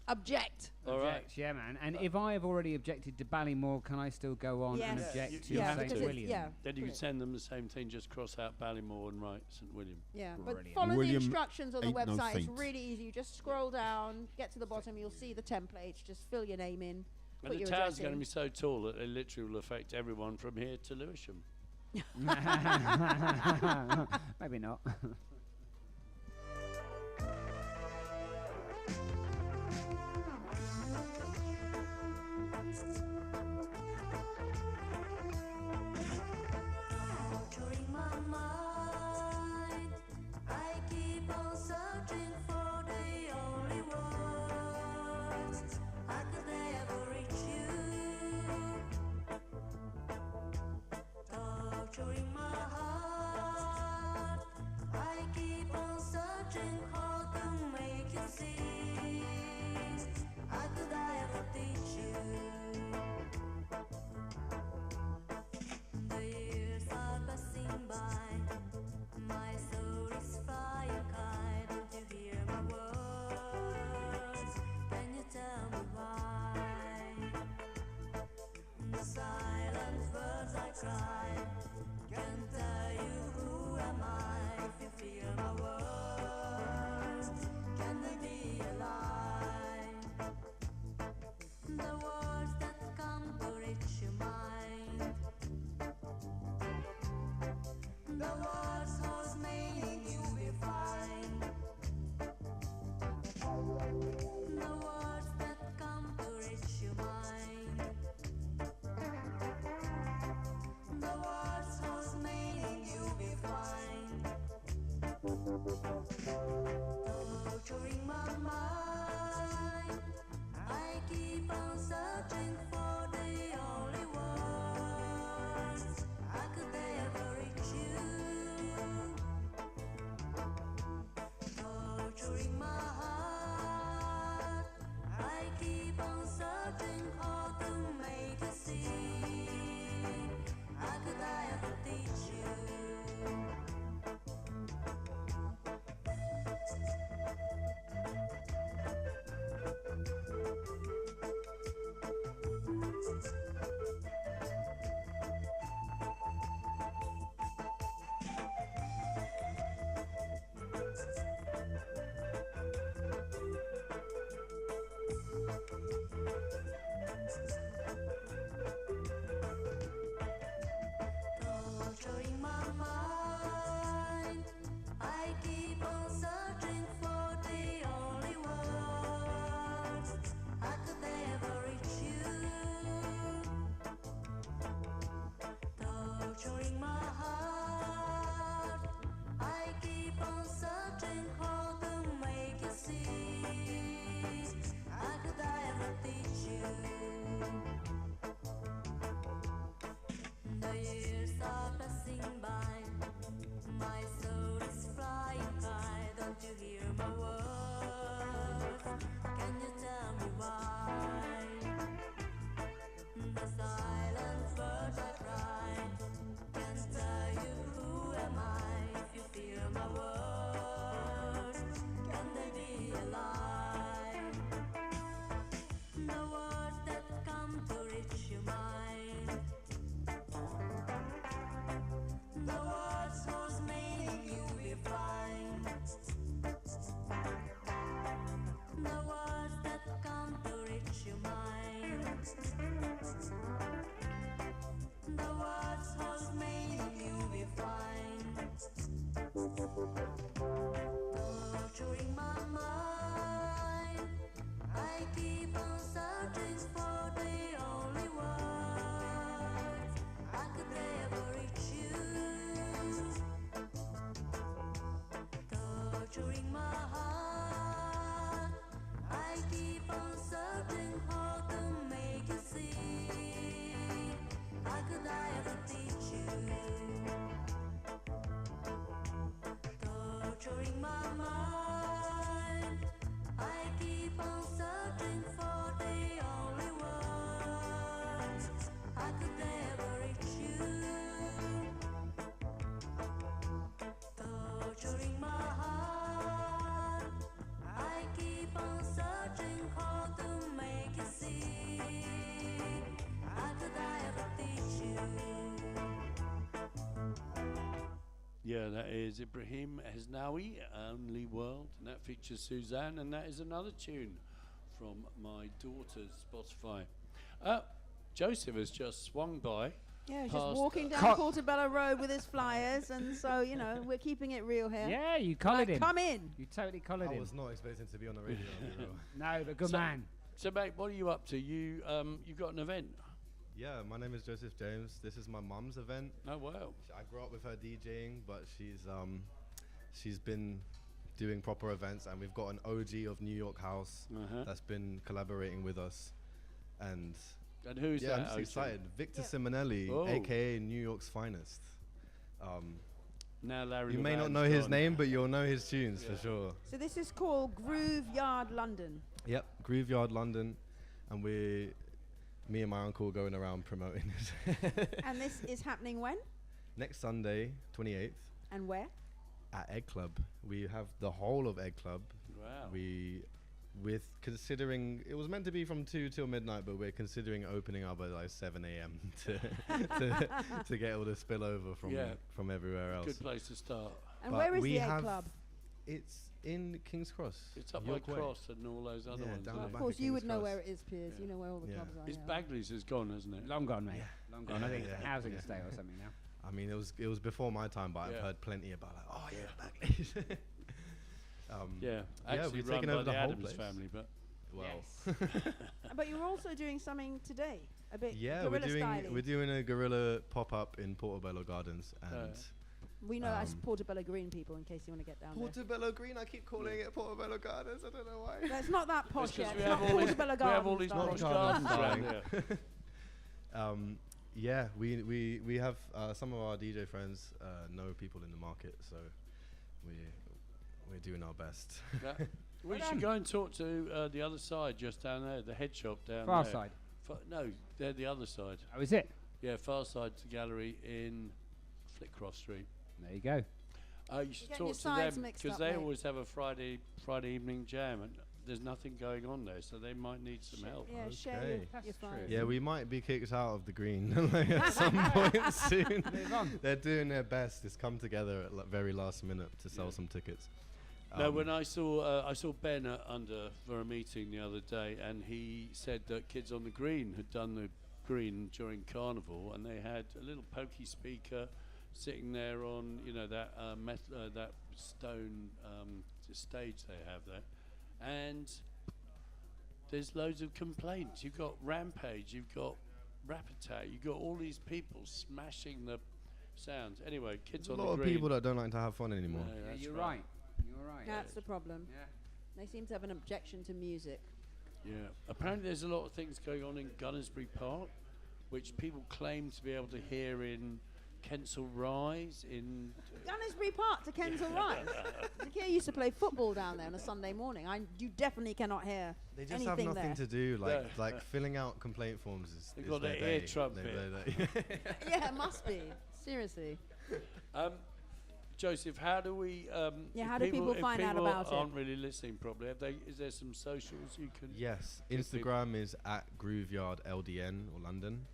Object. All right. Yeah, man. And if I have already objected to Ballymore, can I still go on and object to St. William? Then you can send them the same thing, just cross out Ballymore and write St. William. Yeah, Brilliant. but follow William the instructions on the ain't no website. It's saint. really easy. You just scroll down, get to the bottom, you'll see the templates. Just fill your name in. And the tower's going to be so tall that it literally will affect everyone from here to Lewisham. Maybe not. During my mind, I keep on searching for the only words I could ever reach you. Torturing my heart, I keep on searching hard to make you see. How could I ever teach you? The years are passing by, my soul is flying high. Don't you hear my words? Can you tell me why? The silent words I cry can't tell you who am I. If you feel my words, can they be a lie? The words that come to reach your mind, the words whose meaning you will find. The words that come to reach your mind, the words whose meaning you will find. Torturing my mind, I keep on searching for the only word Yeah, that is Ibrahim Hasnawi, Only World, and that features Suzanne, and that is another tune from my daughter's Spotify. Joseph has just swung by. Yeah, he's past, just walking down Portobello Road with his flyers, and so, you know, we're keeping it real here. Yeah, you collared him. Come in. You totally collared I him. was not expecting to be on the radio. I'll be real. No, but good man. So, mate, what are you up to? You got an event? Yeah, my name is Joseph James. This is my mum's event. Oh, wow. I grew up with her DJing, but she's been doing proper events, and we've got an OG of New York House that's been collaborating with us. And who's that? I'm just excited. Victor Simonelli, aka New York's finest. Now Larry you may not Levan's know his gone. name, but you'll know his tunes for sure. So this is called Groove Yard London. Yep, Groove Yard London, and me and my uncle are going around promoting it. And this is happening when? Next Sunday, 28th. And where? At Egg Club. We have the whole of Egg Club. Wow. With considering it was meant to be from 2 till midnight, but we're considering opening up at like 7 a.m. to get all the spillover from everywhere else. Good place to start. And where is the Egg Club? It's in King's Cross. It's up by Cross and all those other ones. Down the Of back course, you King's would know Cross. where it is, Piers. You know where all the clubs are. It's Bagley's is gone, isn't it? Long gone, mate. Long gone. I think it's a housing Yeah. estate or something now. I mean, it was before my time, but I've Yeah. heard plenty about like, oh yeah, Bagley's. Actually we're run taking by over the the whole Addams place. family, but But you're also doing something today, a bit Yeah, we're guerrilla styling. doing a gorilla pop up in Portobello Gardens, and We know that's Portobello Green, people, in case you want to get down Portobello Green. I keep calling it Portobello Gardens. I don't know why. there. It's not that posh yet. we It's have not all these- Portobello we have all Gardens. these darling. posh gardens around here. Yeah, we have some of our DJ friends know people in the market, so we're doing our best. Yeah. We should go and talk to the other side, just down there, the head shop down Far there. side. No, they're the other side. Oh, is it? Yeah, far side to gallery in Flitcroft Street. There you go. You should getting your talk to sides them mixed because up, they mate. always have a Friday evening jam, and there's nothing going on there, so they might need some help. Yeah, share Okay. your flyers. Yeah, we might be kicked out of the green at some point soon. They're doing their best. It's come together at very last minute to sell some tickets. No, when I saw Ben under for a meeting the other day, and he said that Kids on the Green had done the green during Carnival, and they had a little pokey speaker sitting there on that that stone stage they have there, and there's loads of complaints. You've got Rampage, you've got Rap Attack, you've got all these people smashing the sounds. Anyway, Kids There's on a the lot of Green. people that don't like to have fun anymore. Yeah, that's You're right. You're right. That's the problem. Yeah. They seem to have an objection to music. Yeah. Apparently, there's a lot of things going on in Gunnersbury Park, which people claim to be able to hear in Kensal Rise. In Gunnersbury Park to Kensal Rise. Zakir used to play football down there on a Sunday morning. You definitely cannot hear They just have anything nothing there. to do. Yeah. Like filling out complaint forms is. They've is got their their ear day. trumpet. Yeah, it must be. Seriously. Joseph, how do we? Yeah, if how do people if find out people about it? aren't really listening properly. Is there some socials you can? Yes, give Instagram is at Grooveyard LDN or London,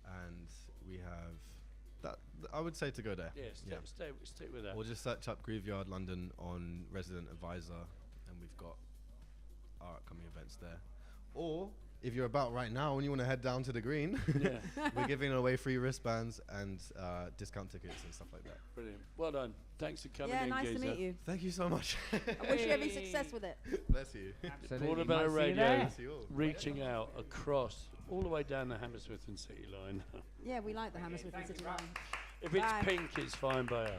and we have that. I would say to go there. Yeah, stick with that. Or just search up Grooveyard London on Resident Advisor, and we've got our upcoming events there. Or if you're about right now and you want to head down to the green, we're giving away free wristbands and discount tickets and stuff like that. Brilliant. Well done. Thanks for coming Yeah, in, nice to Geezer. meet you. Thank you so much. I wish you every success with it. Bless you. Absolutely. Portobello Might see you Radio there. Bless you all. reaching out across all the way down the Hammersmith and City line. Yeah, we like the Hammersmith and City line. If it's Bye. pink, it's fine by us.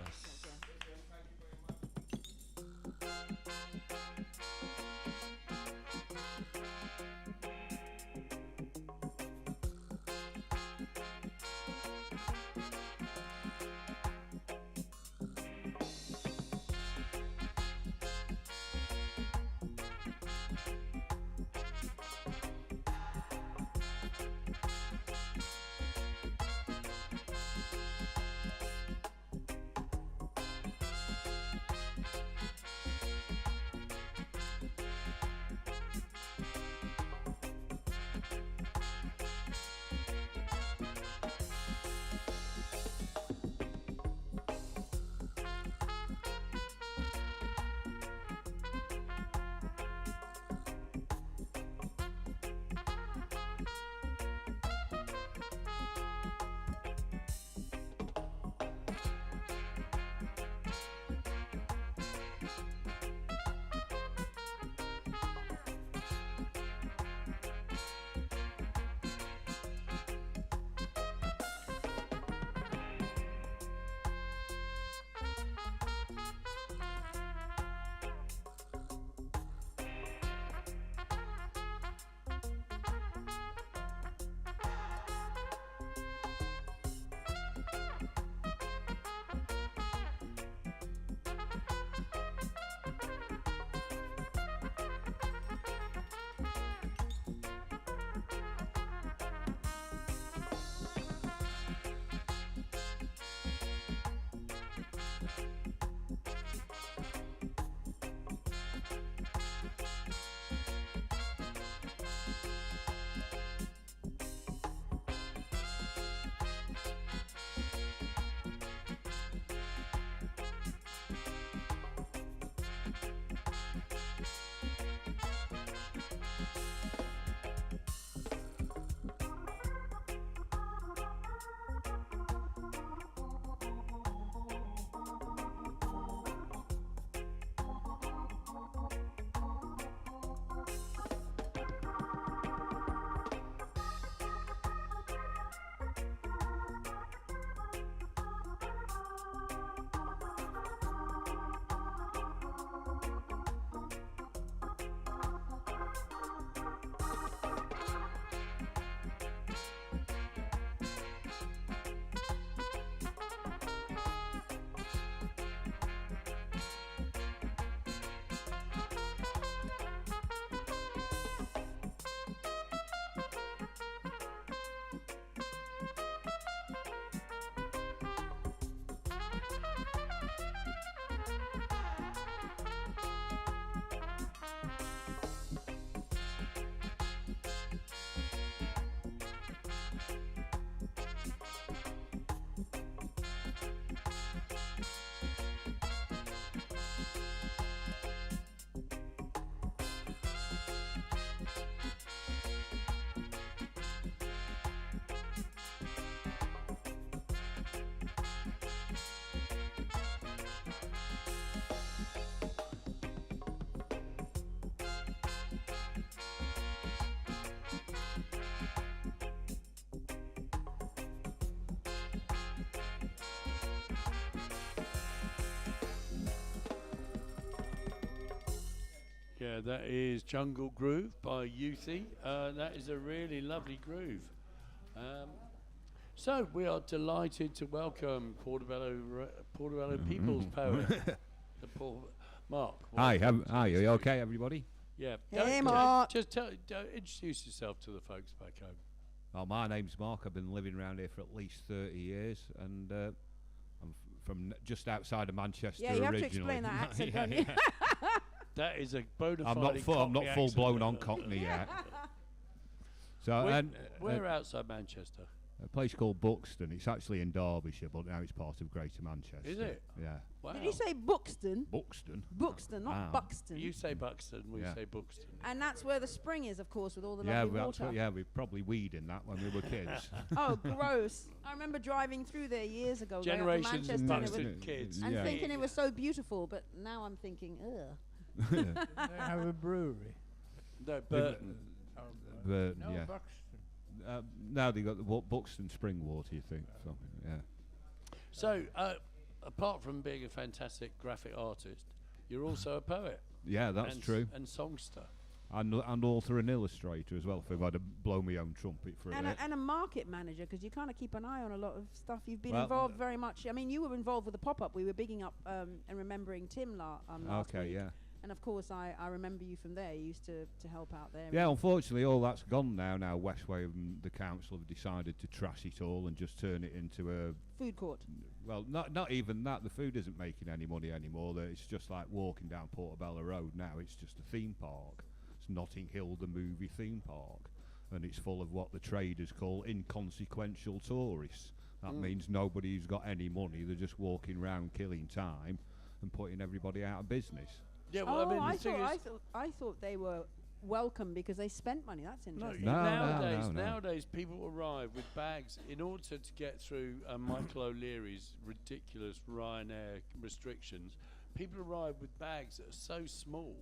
Yeah, that is Jungle Groove by Youthy. That is a really lovely groove. So we are delighted to welcome Portobello People's Poet, Mark. Hi, welcome to hi, are the you studio. okay, everybody? Yeah. Hey, Don't- Mark. Just introduce yourself to the folks back home. Well, my name's Mark. I've been living around here for at least 30 years, and I'm from just outside of Manchester Yeah, you have to originally. explain that accent, Yeah, don't you? yeah. That is a bona fide I'm not Cockney full blown on accent. Cockney yet. So, We're, and we're outside Manchester. a place called Buxton. It's actually in Derbyshire, but now it's part of Greater Manchester. Is it? Yeah. Wow. Did you say Buxton? Buxton. Buxton, not Wow. Buxton. You say Buxton, we Yeah. say Buxton. And that's where the spring is, of course, with all the Yeah, lovely water. we're probably weeding that when we were kids. Oh, gross. I remember driving through there years ago. going up to Generations of Manchester and it Buxton was- kids. and Yeah. thinking it was so beautiful, but now I'm thinking, ugh. They have a brewery. No, but Burton, No, yeah. Buxton. Now they got the Buxton spring water, you think? So, yeah. so apart from being a fantastic graphic artist, you're also a poet. Yeah, that's and true. And songster. And author and illustrator as well, if I'd have blown my own trumpet for And it. a market manager, because you kind of keep an eye on a lot of stuff. You've been Well, involved very much. I mean, you were involved with the pop-up. We were bigging up and remembering Tim last Okay, week. yeah. And of course, I remember you from there. You used to help out there. Yeah, unfortunately, all that's gone now. Now Westway and the council have decided to trash it all and just turn it into a Food court. well, not even that. The food isn't making any money anymore. It's just like walking down Portobello Road now. It's just a theme park. It's Notting Hill, the movie theme park, and it's full of what the traders call inconsequential tourists. That means nobody's got any money. They're just walking around killing time and putting everybody out of business. Yeah, well, Oh, I mean, I the thing is, thought they were welcome because they spent money. That's no, interesting. nowadays, no. nowadays people arrive with bags in order to get through Michael O'Leary's ridiculous Ryanair restrictions. People arrive with bags that are so small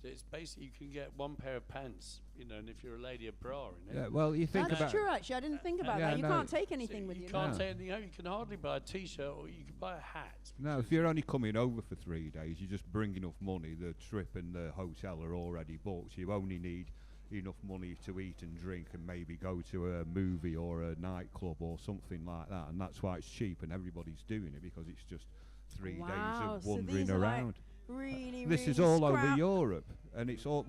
that it's basically you can get one pair of pants, and if you're a lady, a bra in it. Yeah, well, you think That's about true, actually. I didn't think about Yeah, that. You no. can't take So anything with you. You can't no. take anything home. You can hardly buy a T-shirt, or you can buy a hat. no. If you're only coming over for 3 days, you just bring enough money. The trip and the hotel are already booked. You only need enough money to eat and drink and maybe go to a movie or a nightclub or something like that. And that's why it's cheap and everybody's doing it because it's just 3 days Wow, of so wandering these are like around. Really, This is really all over scrap- Europe, and it's all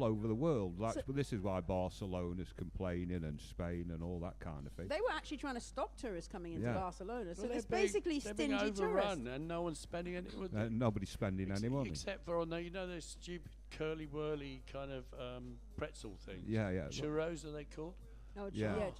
over the world. So- But this is why Barcelona's complaining and Spain and all that kind of thing. They were actually trying to stop tourists coming into Yeah. Barcelona. So Well, it's they're being- basically they're being stingy overrun, tourists. and no one's spending any. Nobody's spending any money. Except for on those stupid curly whirly kind of pretzel things. Yeah, yeah. Churros are they called? Oh, Yeah.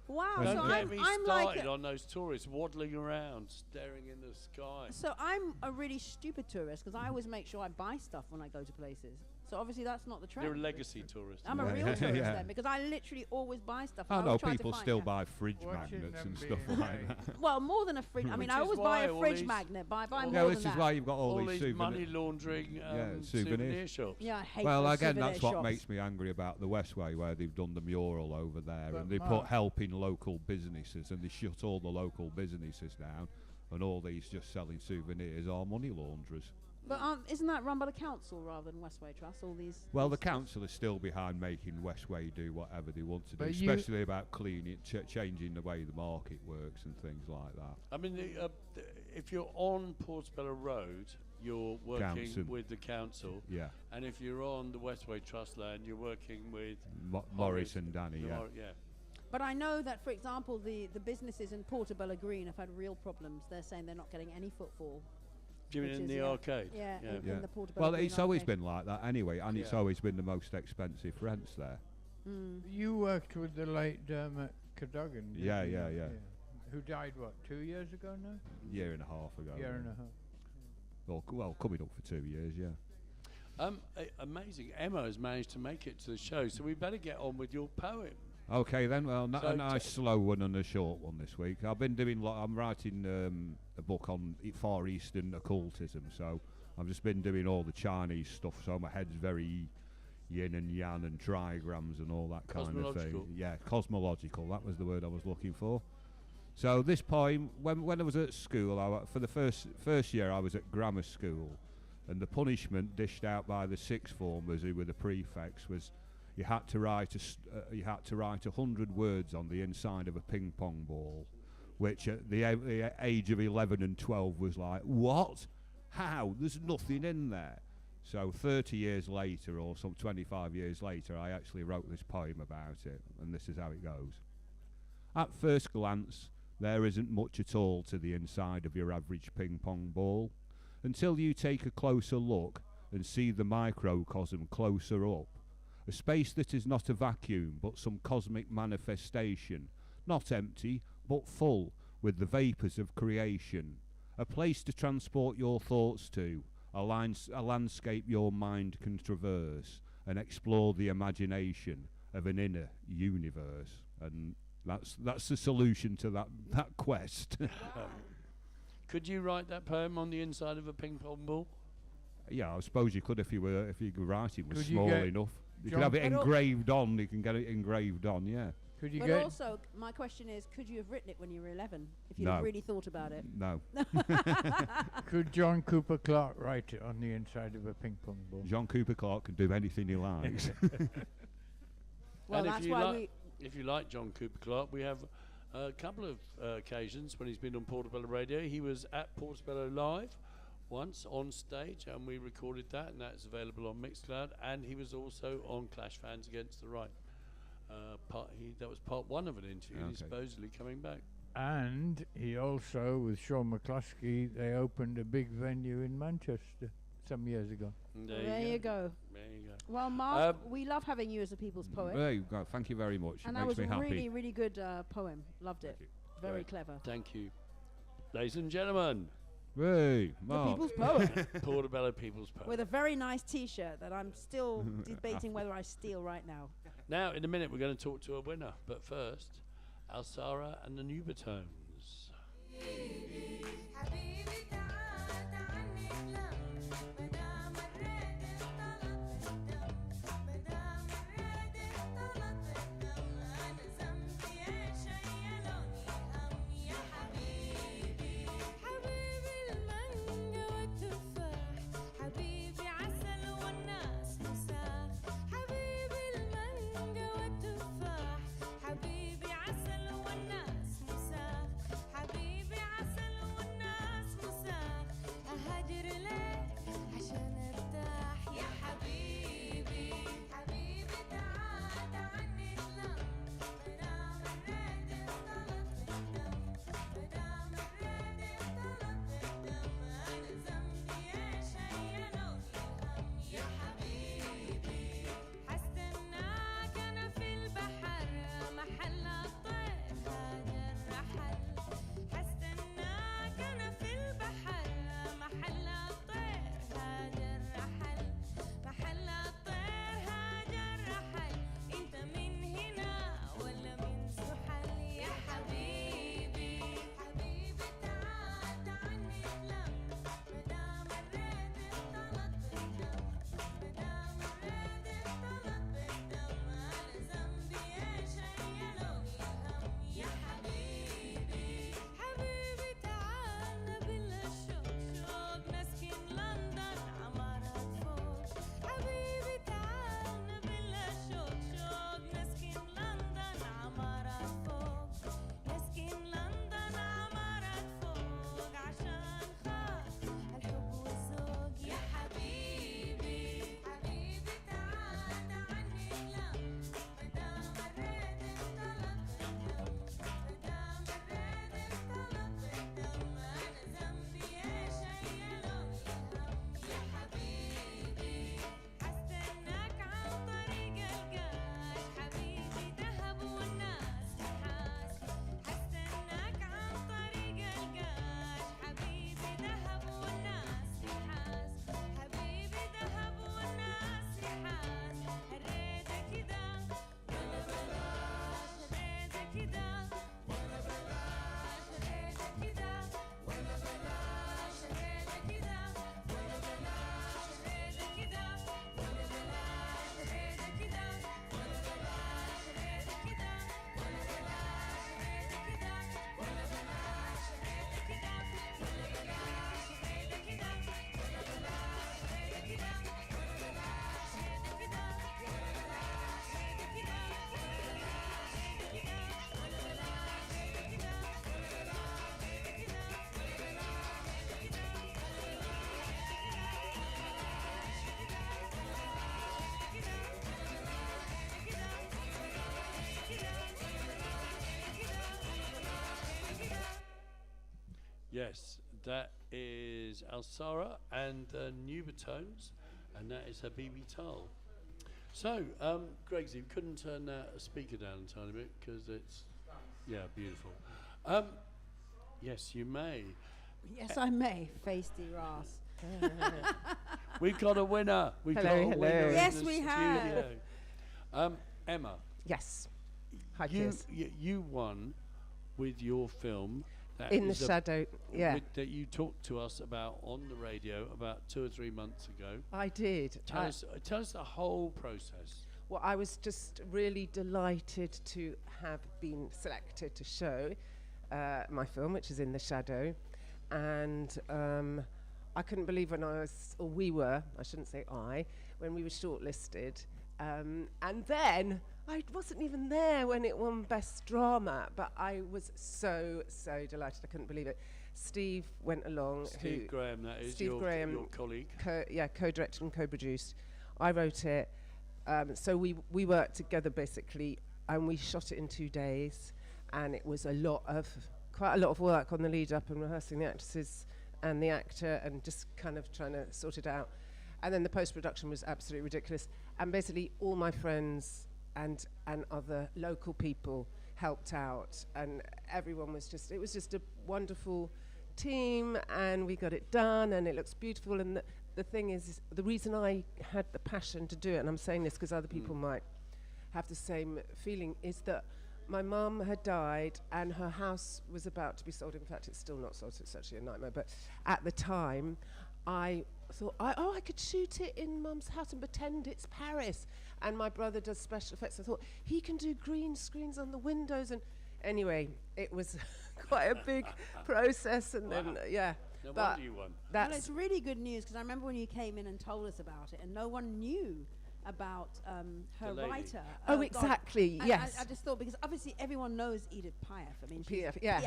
Wow. Don't So Don't get me I'm started like. on those tourists waddling around, staring in the sky. So I'm a really stupid tourist because I always make sure I buy stuff when I go to places. So obviously that's not the trend. You're a legacy tourist. I'm a Yeah, real yeah, tourist yeah. then because I literally always buy stuff. I always know try to people find- still yeah. buy fridge Watching magnets them and stuff being like made. that. Well, more than a fridge. I Which mean, I is always buy why a all fridge these- magnet. Buy Yeah, more which than is that. why you've got all, All these these money souvenirs. laundering souvenirs. souvenir shops. Yeah, I hate Well, those again, souvenir that's what shops. makes me angry about the Westway, where they've done the mural over there, But and they Mark- put helping local businesses, and they shut all the local businesses down, and all these just selling souvenirs are money launderers. But isn't that run by the council rather than Westway Trust? All these. Well, the these stuff? council is still behind making Westway do whatever they want to do, But you- especially about cleaning, changing the way the market works and things like that. I mean, if you're on Portobello Road, you're working Council. with the council. Yeah, And if you're on the Westway Trust land, you're working with Morris and Danny. the Yeah, yeah. But I know that, for example, the businesses in Portobello Green have had real problems. They're saying they're not getting any footfall. Do you mean Which in is, the yeah. arcade? Yeah, Yeah. in yeah. the Portobello Well, Green it's always arcade. been like that anyway, and it's Yeah. always been the most expensive rents there. You worked with the late Dermot Cadogan. didn't Yeah, you? yeah, yeah. Who died, what, 2 years ago now? Year and a half ago. Year and a half. Well, coming up for 2 years, yeah. Amazing. Emma has managed to make it to the show, so we better get on with your poem. Okay then, well, So a nice slow one and a short one this week. I've been doing, I'm writing a book on Far Eastern occultism, so I've just been doing all the Chinese stuff, so my head's very yin and yang and trigrams and all that kind of thing. Cosmological. Yeah, cosmological, that was the word I was looking for. So this poem, when I was at school, for the first year I was at grammar school, And the punishment dished out by the sixth formers, who were the prefects, was you had to write 100 words on the inside of a ping pong ball, which at the age of 11 and 12 was like, what? How? There's nothing in there. So 30 years later, or some 25 years later, I actually wrote this poem about it, and this is how it goes. At first glance, there isn't much at all to the inside of your average ping pong ball, until you take a closer look and see the microcosm closer up. A space that is not a vacuum, but some cosmic manifestation, not empty, but full with the vapours of creation. A place to transport your thoughts to, a landscape your mind can traverse and explore the imagination of an inner universe. And that's the solution to that quest. Could you write that poem on the inside of a ping pong ball? Yeah, I suppose you could if your writing was Could you small get enough. You John- could have it But al- engraved on. You can get it engraved on. Yeah. Could you But get also, my question is, could you have written it when you were 11 if you'd No. have really thought about it? No. could John Cooper Clarke write it on the inside of a ping pong ball? John Cooper Clarke can do anything he likes. Well, And that's why if you like John Cooper Clarke, we have a couple of occasions when he's been on Portobello Radio. He was at Portobello Live once on stage, and we recorded that, and that's available on Mixcloud. And he was also on Clash Fans Against the Right. That was part one of an interview. He's supposedly coming back. And he also, with Sean McCluskey, they opened a big venue in Manchester some years ago. There you go. There you go. Well, Mark, we love having you as a people's poet. There you go. Thank you very much. And it that makes was me a happy. really, really good poem. Loved it. Very Great. clever. Thank you. Ladies and gentlemen, Hey, The Mark. people's poet. Portobello People's Poet. With a very nice T-shirt that I'm still debating whether I steal right now. Now, in a minute, we're going to talk to a winner. But first, Alsara and the Nubatones. حبيبي عسل والناس مساق حبيبي عسل والناس Yes, that is Alsara and Nubatones, and that is Habibi Tal. So, Gregsy, you couldn't turn that speaker down a tiny bit because it's, beautiful. Yes, you may. Yes, I may. Feisty Ras. We've got a winner. We've got a winner. In Yes, the we studio. have. Emma. Yes. Hi, you, Piers. you won with your film. That In the is Shadow, yeah. That you talked to us about on the radio about 2 or 3 months ago. I did. Tell us the whole process. Well, I was just really delighted to have been selected to show my film, which is In the Shadow. And I couldn't believe when we were, I shouldn't say when we were shortlisted. And then I wasn't even there when it won Best Drama, but I was so delighted. I couldn't believe it. Steve went along. Steve Graham, that is Steve Graham, your colleague. Co-directed and co-produced. I wrote it. So we worked together basically, and we shot it in 2 days. And it was quite a lot of work on the lead up and rehearsing the actresses and the actor and just kind of trying to sort it out. And then the post-production was absolutely ridiculous. And basically all my friends and other local people helped out, and everyone was it was just a wonderful team, and we got it done, and it looks beautiful. And the thing is the reason I had the passion to do it, and I'm saying this because other people might have the same feeling, is that my mum had died and her house was about to be sold. In fact, it's still not sold, so it's actually a nightmare. But at the time, I thought, I could shoot it in Mum's house and pretend it's Paris. And my brother does special effects. I thought, he can do green screens on the windows. And anyway, it was quite a big process. And then, No but wonder you won. Well, it's really good news, because I remember when you came in and told us about it, and no one knew about her The lady. writer. Oh, God. exactly, And yes. I just thought, because obviously everyone knows Edith Piaf. I mean, she's Piaf, yeah.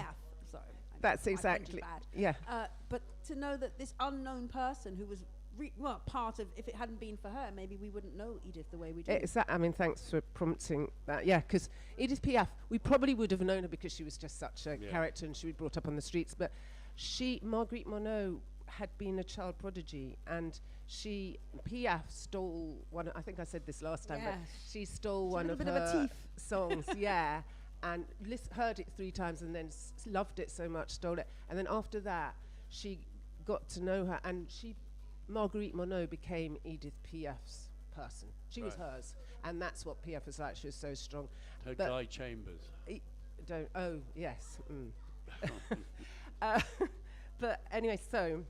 Sorry. That's my French is exactly, bad. yeah. But to know that this unknown person who was part of, if it hadn't been for her, maybe we wouldn't know Edith the way we do. I mean, thanks for prompting that. Yeah, because Edith Piaf, we probably would have known her because she was just such a character and she was brought up on the streets. But Marguerite Monod, had been a child prodigy, and Piaf stole one. I think I said this last time, but she stole one of her songs. Yeah, and heard it 3 times and then loved it so much, stole it. And then after that, she got to know her, and Marguerite Monod became Edith Piaf's person. She was hers, and that's what Piaf was like. She was so strong. Her Guy Chambers. Yes. But anyway, so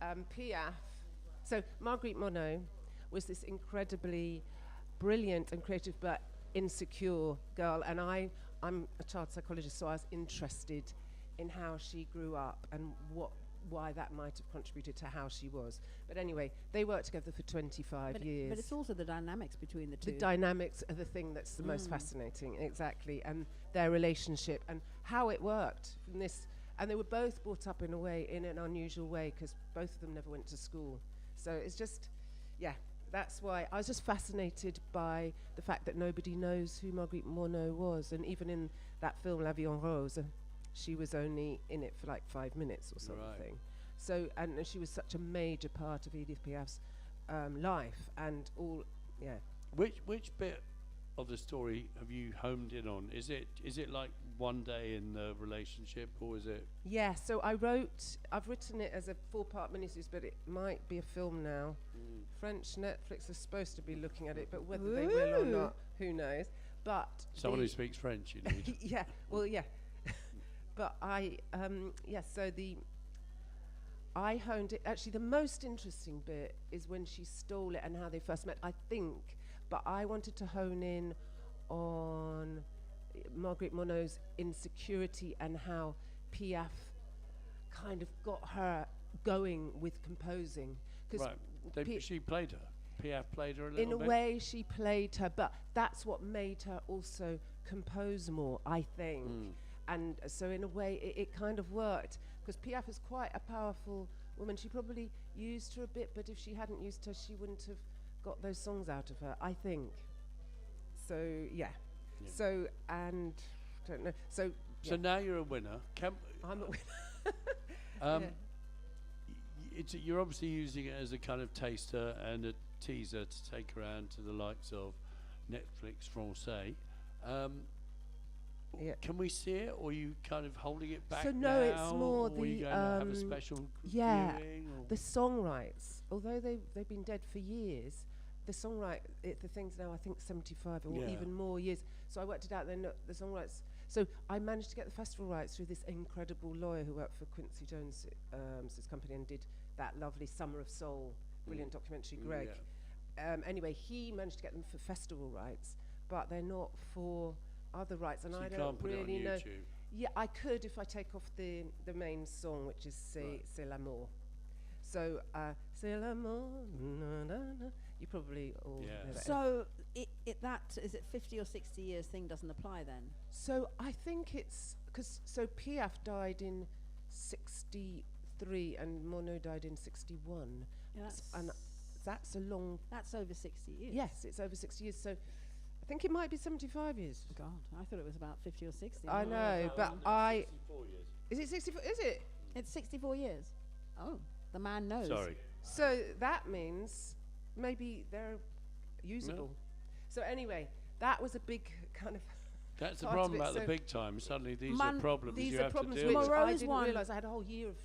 Piaf. So Marguerite Monod was this incredibly brilliant and creative but insecure girl, and I'm a child psychologist, so I was interested in how she grew up and why that might have contributed to how she was. But anyway, they worked together for 25 years. But it's also the dynamics between the two. The dynamics are the thing that's the most fascinating, exactly, and their relationship and how it worked from this. And they were both brought up in an unusual way, because both of them never went to school. So it's just, that's why I was just fascinated by the fact that nobody knows who Marguerite Monod was. And even in that film, La Vie en Rose, she was only in it for like 5 minutes or something. Right. So, and she was such a major part of Edith Piaf's life and all, Which bit of the story have you homed in on? Is it like one day in the relationship, or is it? Yeah, so I've written it as a 4-part miniseries, but it might be a film now. French Netflix is supposed to be looking at it, but whether they will or not, who knows. But someone who speaks French, you need. But I honed it. Actually, the most interesting bit is when she stole it and how they first met, I think. But I wanted to hone in on Marguerite Monod's insecurity and how Piaf kind of got her going with composing. She played her. Piaf played her a little bit. In a way, she played her, but that's what made her also compose more, I think. And so in a way, it kind of worked, because Piaf is quite a powerful woman. She probably used her a bit, but if she hadn't used her, she wouldn't have got those songs out of her, I think. So, So, and, don't know. So now you're a winner. I'm a winner. y- you're obviously using it as a kind of taster and a teaser to take around to the likes of Netflix Francais. Can we see it, or are you kind of holding it back So no, now, it's more or are you the going to have a special viewing? Or the songwrites. Although they've been dead for years, the the thing's now I think 75 or Yeah. even more years. So I worked it out. Then the songwrites. So I managed to get the festival rights through this incredible lawyer who worked for Quincy Jones' his company and did that lovely Summer of Soul, brilliant documentary, Greg. Anyway, he managed to get them for festival rights, but they're not for other rights, and So I you don't can't put it on really know. YouTube? Yeah, I could if I take off the main song, which is C'est l'amour. So C'est l'amour, na, na, na. You probably all know that. So that is it 50 or 60 years thing doesn't apply then? So I think it's because Piaf died in 63 and Monod died in 61. Yeah, And that's a long. That's over 60 years. Yes, it's over 60 years. So I think it might be 75 years. God, I thought it was about 50 or 60. I know, but 64 years. Is it 64? Is it? It's 64 years. Oh, the man knows. Sorry. So that means maybe they're usable. So anyway, that was a big kind of. That's the part of problem it. about the So big time. Suddenly these are problems These you are have problems to which deal with. I Moreau's didn't one- realise. I had a whole year of.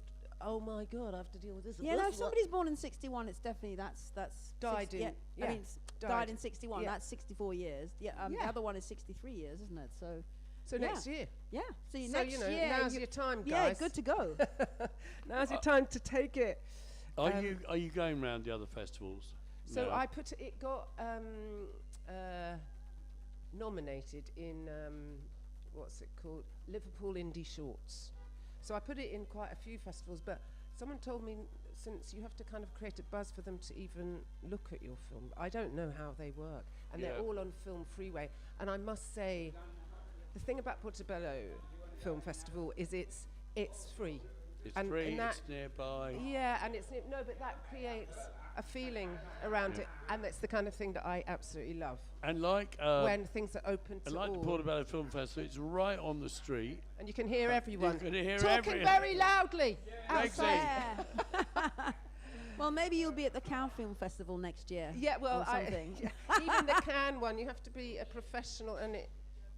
Oh my God, I have to deal with this. Yeah, no, if somebody's born in 61, it's definitely that's Died six- in- yeah, yeah, I mean, died died. in 61. Yeah. That's 64 years. Yeah, the Yeah. other one is 63 years, isn't it? So So yeah. next year. Yeah. So, So, next you know, year, now's your time, Yeah, guys. good to go. Now's your time to take it. Are you going round the other festivals? So No. I put it got nominated in what's it called, Liverpool Indie Shorts. So I put it in quite a few festivals, but someone told me since you have to kind of create a buzz for them to even look at your film. I don't know how they work, and they're Yeah. all on Film Freeway. And I must say, the thing about Portobello Film Festival is it's free. It's and free, that- it's nearby. Yeah, and no, but that creates a feeling around it, and that's the kind of thing that I absolutely love. And like when things are open to and like all, the Portobello Film Festival, it's right on the street. and you can hear everyone can hear talking very loudly Rexy. outside. Well, maybe you'll be at the Cannes Film Festival next year. Yeah, well, or something. Even the Cannes one, you have to be a professional, and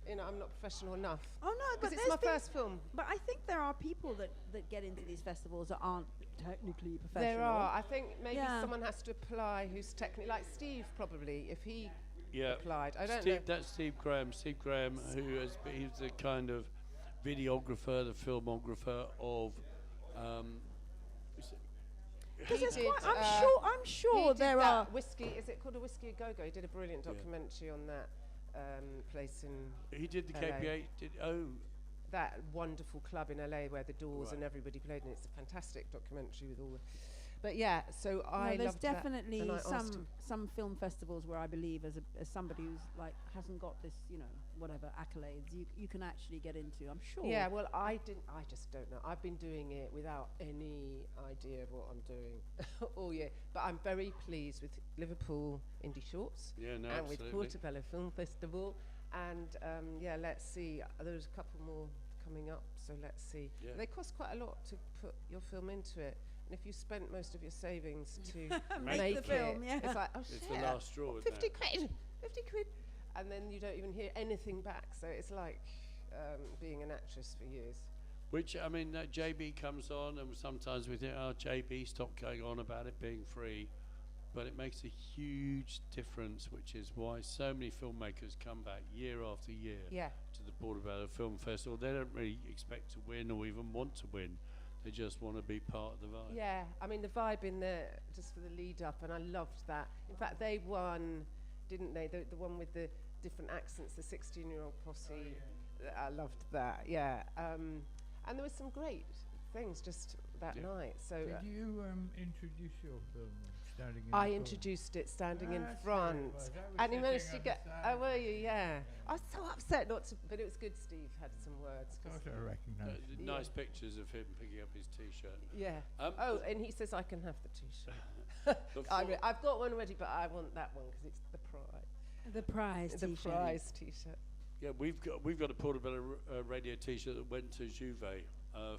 I'm not professional enough. Oh no, but because it's there's my been- first film. But I think there are people that get into these festivals that aren't technically professional. There are. I think maybe Yeah. someone has to apply who's technically like Steve probably if he Yeah. applied. I don't Steve, know. That's Steve Graham. Steve Graham, he's the kind of videographer, the filmographer of. Because He there's did, quite, I'm he sure did there that are. whiskey. Is it called A Whiskey A Go Go? He did a brilliant documentary on that place in. He did the LA. KPA. That wonderful club in LA where the Doors Right. and everybody played, and it's a fantastic documentary with all the. But yeah, so I There's loved that, definitely and I asked him- some film festivals where I believe as somebody who's like hasn't got this whatever accolades you can actually get into. I'm sure. Yeah, well, I just don't know. I've been doing it without any idea of what I'm doing all year. But I'm very pleased with Liverpool Indie Shorts Yeah, no, and with absolutely. Portobello Film Festival. And yeah, let's see. There's a couple more coming up, so let's see. Yeah. They cost quite a lot to put your film into it. And if you spent most of your savings to Make the film, it, yeah. it's like, oh It's shit, the last straw, isn't 50 it? quid, 50 quid. And then you don't even hear anything back. So it's like being an actress for years. Which, I mean, JB comes on, and sometimes we think, oh, JB, stop going on about it being free. But it makes a huge difference, which is why so many filmmakers come back year after year Yeah. to the Portobello Film Festival. They don't really expect to win or even want to win. They just want to be part of the vibe. Yeah, I mean the vibe in there just for the lead up, and I loved that. In fact, they won, didn't they? The one with the different accents, the 16-year-old posse. I loved that. Yeah, and there was some great things just that night. So Did you introduce your film standing in I front? introduced it standing in That's front, very well. That was and he managed to sitting get. on the Oh, were you? Yeah. I was so upset not to, but it was good. Steve had some words. 'cause- Thought I recognised it. Nice pictures of him picking up his T-shirt. Yeah. Um, And he says I can have the T-shirt. Before- I've got one already, but I want that one because it's the prize. The prize The T-shirt. prize T-shirt. Yeah, we've got a Portobello radio T-shirt that went to Juve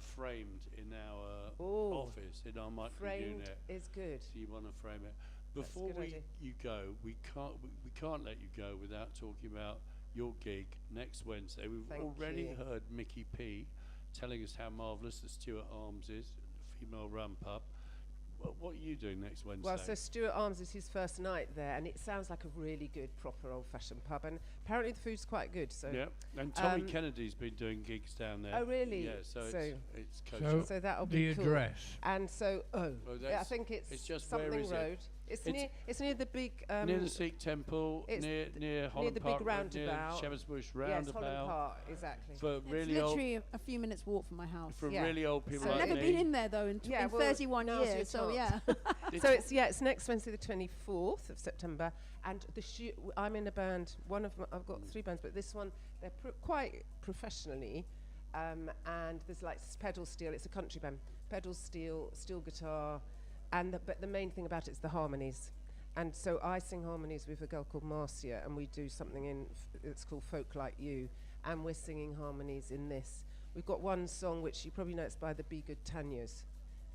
framed in our Ooh. office, in our micro Framed unit. is good. So you want to frame it. That's a Before good idea. you go, we can't let you go without talking about your gig next Wednesday. We've Thank already you. heard Mickey P telling us how marvellous the Stuart Arms is, the female rum pub. What are you doing next Wednesday? Well, so Stuart Arms is his first night there, and it sounds like a really good, proper old-fashioned pub. And apparently the food's quite good. So yeah, and Tommy Kennedy's been doing gigs down there. Oh, really? Yeah, so it's So kosher. So that'll be the cool. address. And so, Well, yeah, I that's- think it's just where something is it? road. It's near the big near the Sikh temple, it's near Holland the Park, big roundabout. near Shepherd's Bush Yes, roundabout. Holland Park, exactly. For It's really old, literally a few minutes walk from my house. for Yeah. really old people So I've like never me. been in there though in, Yeah, in well, 31 now's your years, so chance. yeah. So it's next Wednesday the 24th of September, and I'm in a band. I've got 3 bands, but this one they're quite professionally, and there's like pedal steel. It's a country band, pedal steel guitar, and but the main thing about it is the harmonies. And so I sing harmonies with a girl called Marcia, and we do something it's called Folk Like You, and we're singing harmonies in this. We've got one song which you probably know, it's by the Be Good Tanyas,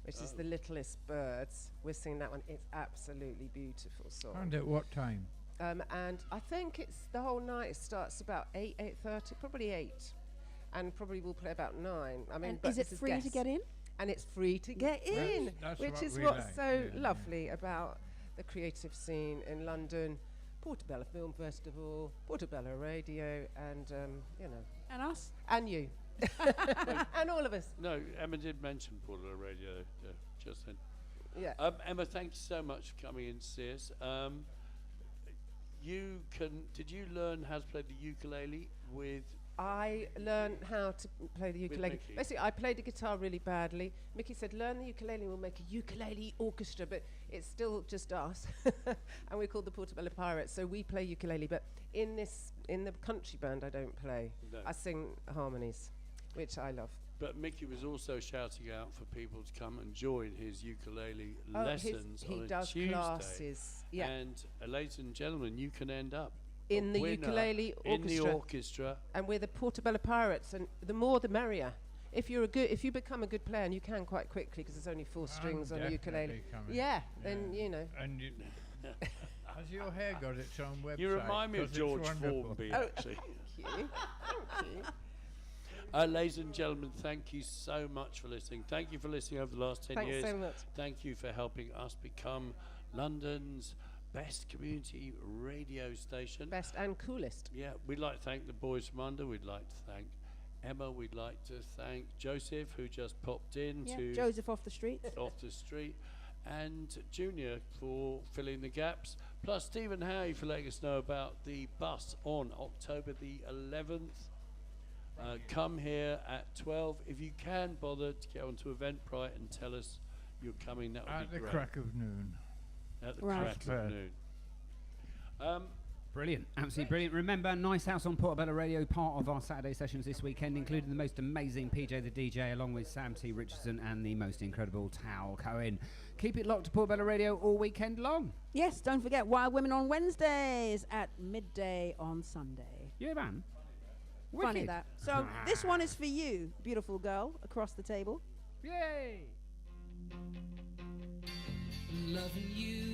which is The Littlest Birds. We're singing that one. It's absolutely beautiful song. And at what time? And I think it's the whole night. It starts about 8:30, probably 8, and probably we'll play about 9. I mean, And but is it this free to guests. get in? And it's free to get in, That's which what is we what's like, so yeah. lovely about the creative scene in London. Portobello Film Festival, Portobello Radio, and And us? and you, and all of us. No, Emma did mention Portobello Radio just then. Yeah. Emma, thank you so much for coming in to see us. Did you learn how to play the ukulele with? I learned how to play the ukulele. Mickey. Basically, I played the guitar really badly. Mickey said, learn the ukulele, we'll make a ukulele orchestra, but it's still just us. And we're called the Portobello Pirates, so we play ukulele. But in the country band, I don't play. No. I sing harmonies, which I love. But Mickey was also shouting out for people to come and join his ukulele Oh, lessons he on a does Tuesday. classes, yeah. And ladies and gentlemen, you can end up In a the winner ukulele in the orchestra. orchestra. And we're the Portobello Pirates, and the more the merrier. If you become a good player, and you can quite quickly because there's only 4 strings on a ukulele. definitely coming. Yeah, then you know. And has your hair got its own website? You remind me of 'Cause it's George wonderful. Formby, Oh, actually. Thank you. Thank you. Ladies and gentlemen, thank you so much for listening. Thank you for listening over the last 10 Thanks years. so much. Thank you for helping us become London's best community radio station. Best and coolest. Yeah, we'd like to thank the boys from under. We'd like to thank Emma. We'd like to thank Joseph, who just popped in Yeah, to Joseph off the street. off the street, and Junior for filling the gaps. Plus Stephen Howie for letting us know about the bus on October the 11th. Come here at 12. If you can bother to get onto Eventbrite and tell us you're coming, that would At be the great. crack of noon. At the Right. crack of noon. Brilliant, absolutely brilliant. Remember, Nice House on Portobello Radio, part of our Saturday sessions this weekend, including the most amazing PJ the DJ, along with Sam T. Richardson and the most incredible Tal Cohen. Keep it locked to Portobello Radio all weekend long. Yes, don't forget Wild Women on Wednesdays at midday on Sunday. Yeah, man. Funny Wicked. that. So this one is for you, beautiful girl across the table. Yay! Loving you